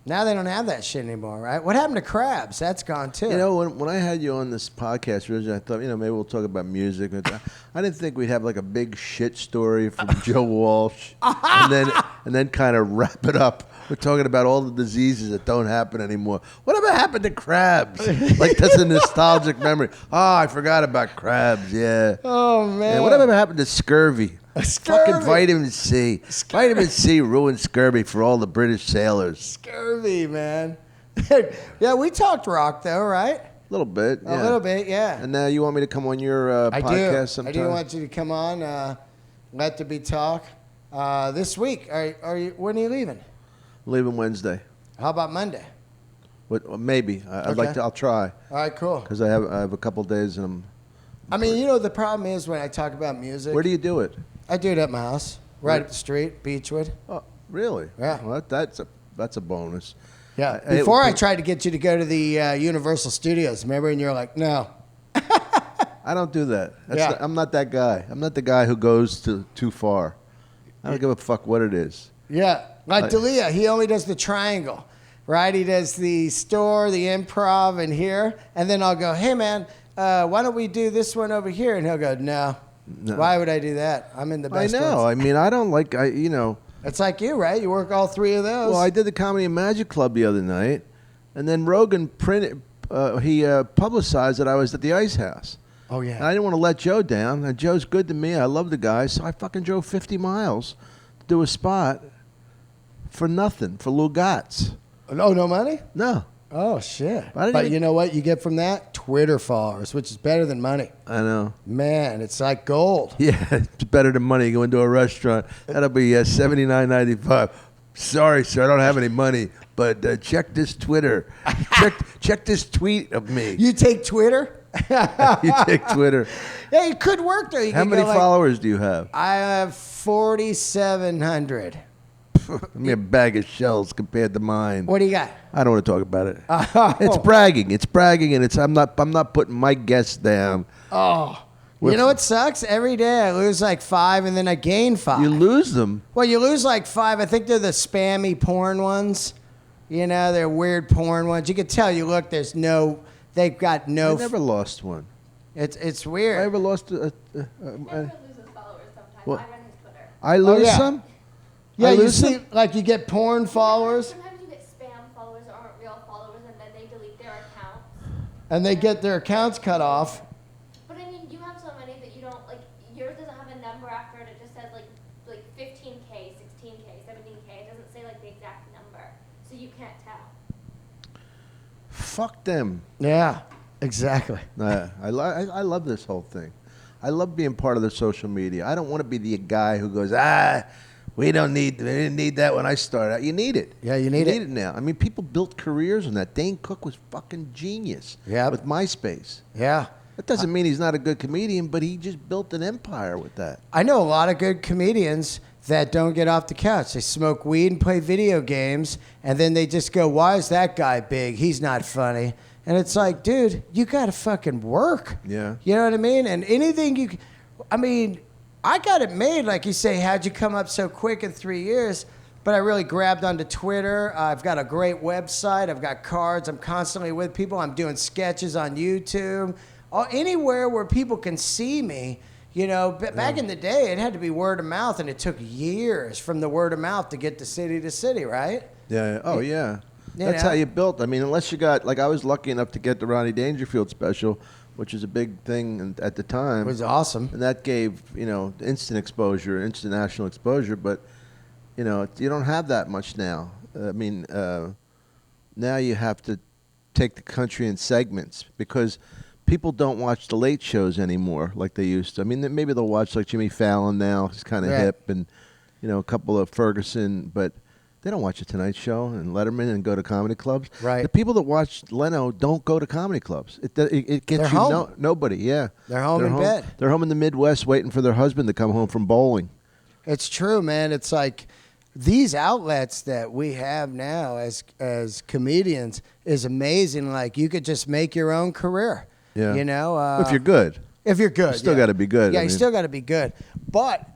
[SPEAKER 3] Now they don't have that shit anymore, right? What happened to crabs? That's gone too.
[SPEAKER 2] When I had you on this podcast originally, I thought, maybe we'll talk about music. I didn't think we'd have like a big shit story from Joe Walsh, and then kind of wrap it up. We're talking about all the diseases that don't happen anymore. Whatever happened to crabs? Like that's a nostalgic memory. Oh, I forgot about crabs. Yeah.
[SPEAKER 3] Oh man.
[SPEAKER 2] Yeah, whatever happened to scurvy?
[SPEAKER 3] Scurvy.
[SPEAKER 2] Fucking vitamin C. Vitamin C ruined scurvy for all the British sailors.
[SPEAKER 3] Scurvy, man. Yeah, we talked rock though, right?
[SPEAKER 2] A little bit. Yeah.
[SPEAKER 3] A little bit, yeah.
[SPEAKER 2] And now you want me to come on your podcast sometime?
[SPEAKER 3] I do want you to come on. Let there be talk. This week. Are you? When are you leaving?
[SPEAKER 2] Leaving Wednesday.
[SPEAKER 3] How about Monday?
[SPEAKER 2] Maybe. I'd like to. I'll try.
[SPEAKER 3] All right, cool.
[SPEAKER 2] Because I have a couple days and
[SPEAKER 3] I mean, the problem is when I talk about music.
[SPEAKER 2] Where do you do it?
[SPEAKER 3] I do it at my house, right up the street, Beechwood.
[SPEAKER 2] Oh, really?
[SPEAKER 3] Yeah.
[SPEAKER 2] Well, that's a bonus.
[SPEAKER 3] Yeah.
[SPEAKER 2] Hey,
[SPEAKER 3] Before I tried to get you to go to the Universal Studios, remember? And you're like, no.
[SPEAKER 2] I don't do that.
[SPEAKER 3] Yeah.
[SPEAKER 2] I'm not that guy. I'm not the guy who goes too far. I don't give a fuck what it is.
[SPEAKER 3] Yeah. Like D'Elia, he only does the Triangle, right? He does the store, the Improv, and here. And then I'll go, hey, man, why don't we do this one over here? And he'll go, no. Why would I do that? I'm in the best
[SPEAKER 2] I know.
[SPEAKER 3] ones.
[SPEAKER 2] I mean, I don't like,
[SPEAKER 3] It's like you, right? You work all three of those.
[SPEAKER 2] Well, I did the Comedy and Magic Club the other night, and then Rogan publicized that I was at the Ice House.
[SPEAKER 3] Oh, yeah.
[SPEAKER 2] And I didn't want to let Joe down. And Joe's good to me. I love the guy. So I fucking drove 50 miles to do a spot for nothing, for Lou Gotts.
[SPEAKER 3] No money?
[SPEAKER 2] No.
[SPEAKER 3] Oh, shit.
[SPEAKER 2] I didn't
[SPEAKER 3] But
[SPEAKER 2] even-
[SPEAKER 3] you know what you get from that? Twitter followers, which is better than money.
[SPEAKER 2] I know.
[SPEAKER 3] Man, it's like gold.
[SPEAKER 2] Yeah, it's better than money. You go into a restaurant, that'll be $79.95. Sorry, sir, I don't have any money, but check this Twitter. check this tweet of me.
[SPEAKER 3] You take Twitter?
[SPEAKER 2] You take Twitter.
[SPEAKER 3] Yeah, it could work though.
[SPEAKER 2] How many followers do you have?
[SPEAKER 3] I have 4,700.
[SPEAKER 2] Give me a bag of shells compared to mine.
[SPEAKER 3] What do you got?
[SPEAKER 2] I don't want to talk about it. It's bragging. It's bragging, and I'm not putting my guests down.
[SPEAKER 3] Oh. You know what sucks? Every day I lose like 5 and then I gain 5.
[SPEAKER 2] You lose them.
[SPEAKER 3] Well, you lose like 5. I think they're the spammy porn ones. You know, they're weird porn ones. You can tell you look, they've got no.
[SPEAKER 2] I never lost one.
[SPEAKER 3] It's weird.
[SPEAKER 2] I ever lost
[SPEAKER 5] Never loses followers sometimes.
[SPEAKER 2] What?
[SPEAKER 5] I run his Twitter.
[SPEAKER 2] I lose
[SPEAKER 3] yeah.
[SPEAKER 2] some?
[SPEAKER 3] Yeah,
[SPEAKER 2] I
[SPEAKER 3] you
[SPEAKER 2] lose
[SPEAKER 3] see,
[SPEAKER 2] some?
[SPEAKER 3] like you get porn followers,
[SPEAKER 5] Sometimes you get spam followers that aren't real followers, and then they delete their accounts.
[SPEAKER 3] and they get their accounts cut off.
[SPEAKER 5] But I mean, you have so many that you don't like. Yours doesn't have a number after it. It just says like 15K, 16K, 17K. It doesn't say like the exact number, so you can't tell.
[SPEAKER 2] Fuck them.
[SPEAKER 3] Yeah, exactly.
[SPEAKER 2] I love this whole thing. I love being part of the social media. I don't want to be the guy who goes, we didn't need that when I started. You need it.
[SPEAKER 3] Yeah, you need it.
[SPEAKER 2] now. I mean, people built careers on that. Dane Cook was fucking genius.
[SPEAKER 3] Yep.
[SPEAKER 2] With MySpace.
[SPEAKER 3] Yeah.
[SPEAKER 2] That doesn't mean he's not a good comedian, but he just built an empire with that.
[SPEAKER 3] I know a lot of good comedians that don't get off the couch. They smoke weed and play video games, and then they just go, why is that guy big? He's not funny. And it's like, dude, you got to fucking work.
[SPEAKER 2] Yeah.
[SPEAKER 3] You know what I mean? And anything I got it made, like you say, how'd you come up so quick in 3 years? But I really grabbed onto Twitter. I've got a great website. I've got cards. I'm constantly with people. I'm doing sketches on YouTube. Anywhere where people can see me. You know, back in the day, it had to be word of mouth, and it took years from the word of mouth to get to city, right?
[SPEAKER 2] Yeah. Oh, yeah.
[SPEAKER 3] You
[SPEAKER 2] That's
[SPEAKER 3] know?
[SPEAKER 2] how you built. I mean, unless you got, like I was lucky enough to get the Ronnie Dangerfield special, which is a big thing at the time.
[SPEAKER 3] It was awesome.
[SPEAKER 2] And that gave, instant exposure, instant national exposure. But, you don't have that much now. I mean, now you have to take the country in segments because people don't watch the late shows anymore like they used to. I mean, maybe they'll watch like Jimmy Fallon now. He's kind of hip and, a couple of Ferguson. But they don't watch the Tonight Show and Letterman and go to comedy clubs.
[SPEAKER 3] Right.
[SPEAKER 2] The people that watch Leno don't go to comedy clubs. It gets
[SPEAKER 3] They're home.
[SPEAKER 2] Nobody, yeah.
[SPEAKER 3] They're home in bed.
[SPEAKER 2] They're home in the Midwest waiting for their husband to come home from bowling.
[SPEAKER 3] It's true, man. It's like these outlets that we have now as comedians is amazing. Like you could just make your own career.
[SPEAKER 2] Yeah.
[SPEAKER 3] If
[SPEAKER 2] you're good.
[SPEAKER 3] If you're good.
[SPEAKER 2] You still got to be good.
[SPEAKER 3] Yeah, you still got to be good. But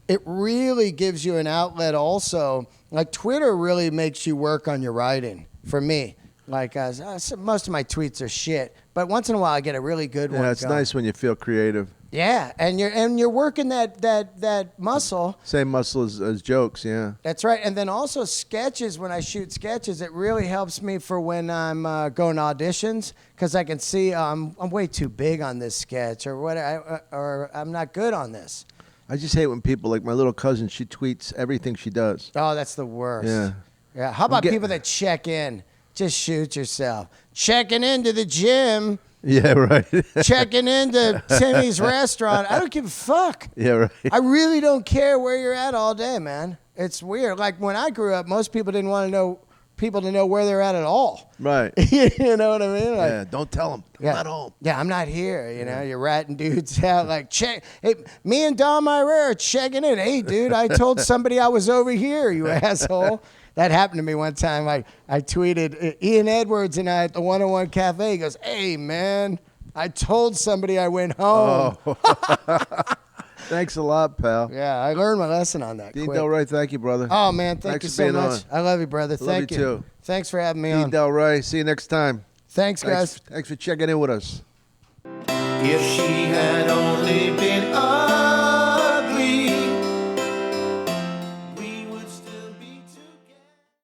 [SPEAKER 3] it really gives you an outlet also. Like Twitter really makes you work on your writing for me. Like most of my tweets are shit, but once in a while I get a really good one.
[SPEAKER 2] Yeah, it's nice when you feel creative.
[SPEAKER 3] Yeah, and you're working that muscle.
[SPEAKER 2] Same muscle as jokes, yeah.
[SPEAKER 3] That's right. And then also sketches, when I shoot sketches, it really helps me for when I'm going to auditions because I can see I'm way too big on this sketch or I'm not good on this.
[SPEAKER 2] I just hate when people, like my little cousin, she tweets everything she does.
[SPEAKER 3] Oh, that's the worst.
[SPEAKER 2] Yeah.
[SPEAKER 3] Yeah. How about people that check in? Just shoot yourself. Checking into the gym.
[SPEAKER 2] Yeah, right.
[SPEAKER 3] Checking into Timmy's restaurant. I don't give a fuck.
[SPEAKER 2] Yeah, right.
[SPEAKER 3] I really don't care where you're at all day, man. It's weird. Like when I grew up, most people didn't want to know people to know where they're at all.
[SPEAKER 2] Right.
[SPEAKER 3] You know what I mean? Like,
[SPEAKER 2] Yeah, don't tell them. I'm not home.
[SPEAKER 3] Yeah, I'm not here. You know, you're ratting dudes out. Like, check. Hey, me and Dom Irrera checking in. Hey, dude, I told somebody I was over here, you asshole. That happened to me one time. I tweeted Ian Edwards and I at the 101 Cafe. He goes, hey, man, I told somebody I went home.
[SPEAKER 2] Oh. Thanks a lot, pal.
[SPEAKER 3] Yeah, I learned my lesson on that.
[SPEAKER 2] Dean
[SPEAKER 3] quick.
[SPEAKER 2] Delray, thank you, brother.
[SPEAKER 3] Oh, man, thank
[SPEAKER 2] Thanks
[SPEAKER 3] you
[SPEAKER 2] for
[SPEAKER 3] so
[SPEAKER 2] being
[SPEAKER 3] much.
[SPEAKER 2] on.
[SPEAKER 3] I love you, brother.
[SPEAKER 2] Love
[SPEAKER 3] Thank
[SPEAKER 2] you,
[SPEAKER 3] you.
[SPEAKER 2] too.
[SPEAKER 3] Thanks for having me
[SPEAKER 2] Dean
[SPEAKER 3] on.
[SPEAKER 2] Delray, see you next time.
[SPEAKER 3] Thanks, guys.
[SPEAKER 2] Thanks for checking in with us.
[SPEAKER 1] If she had only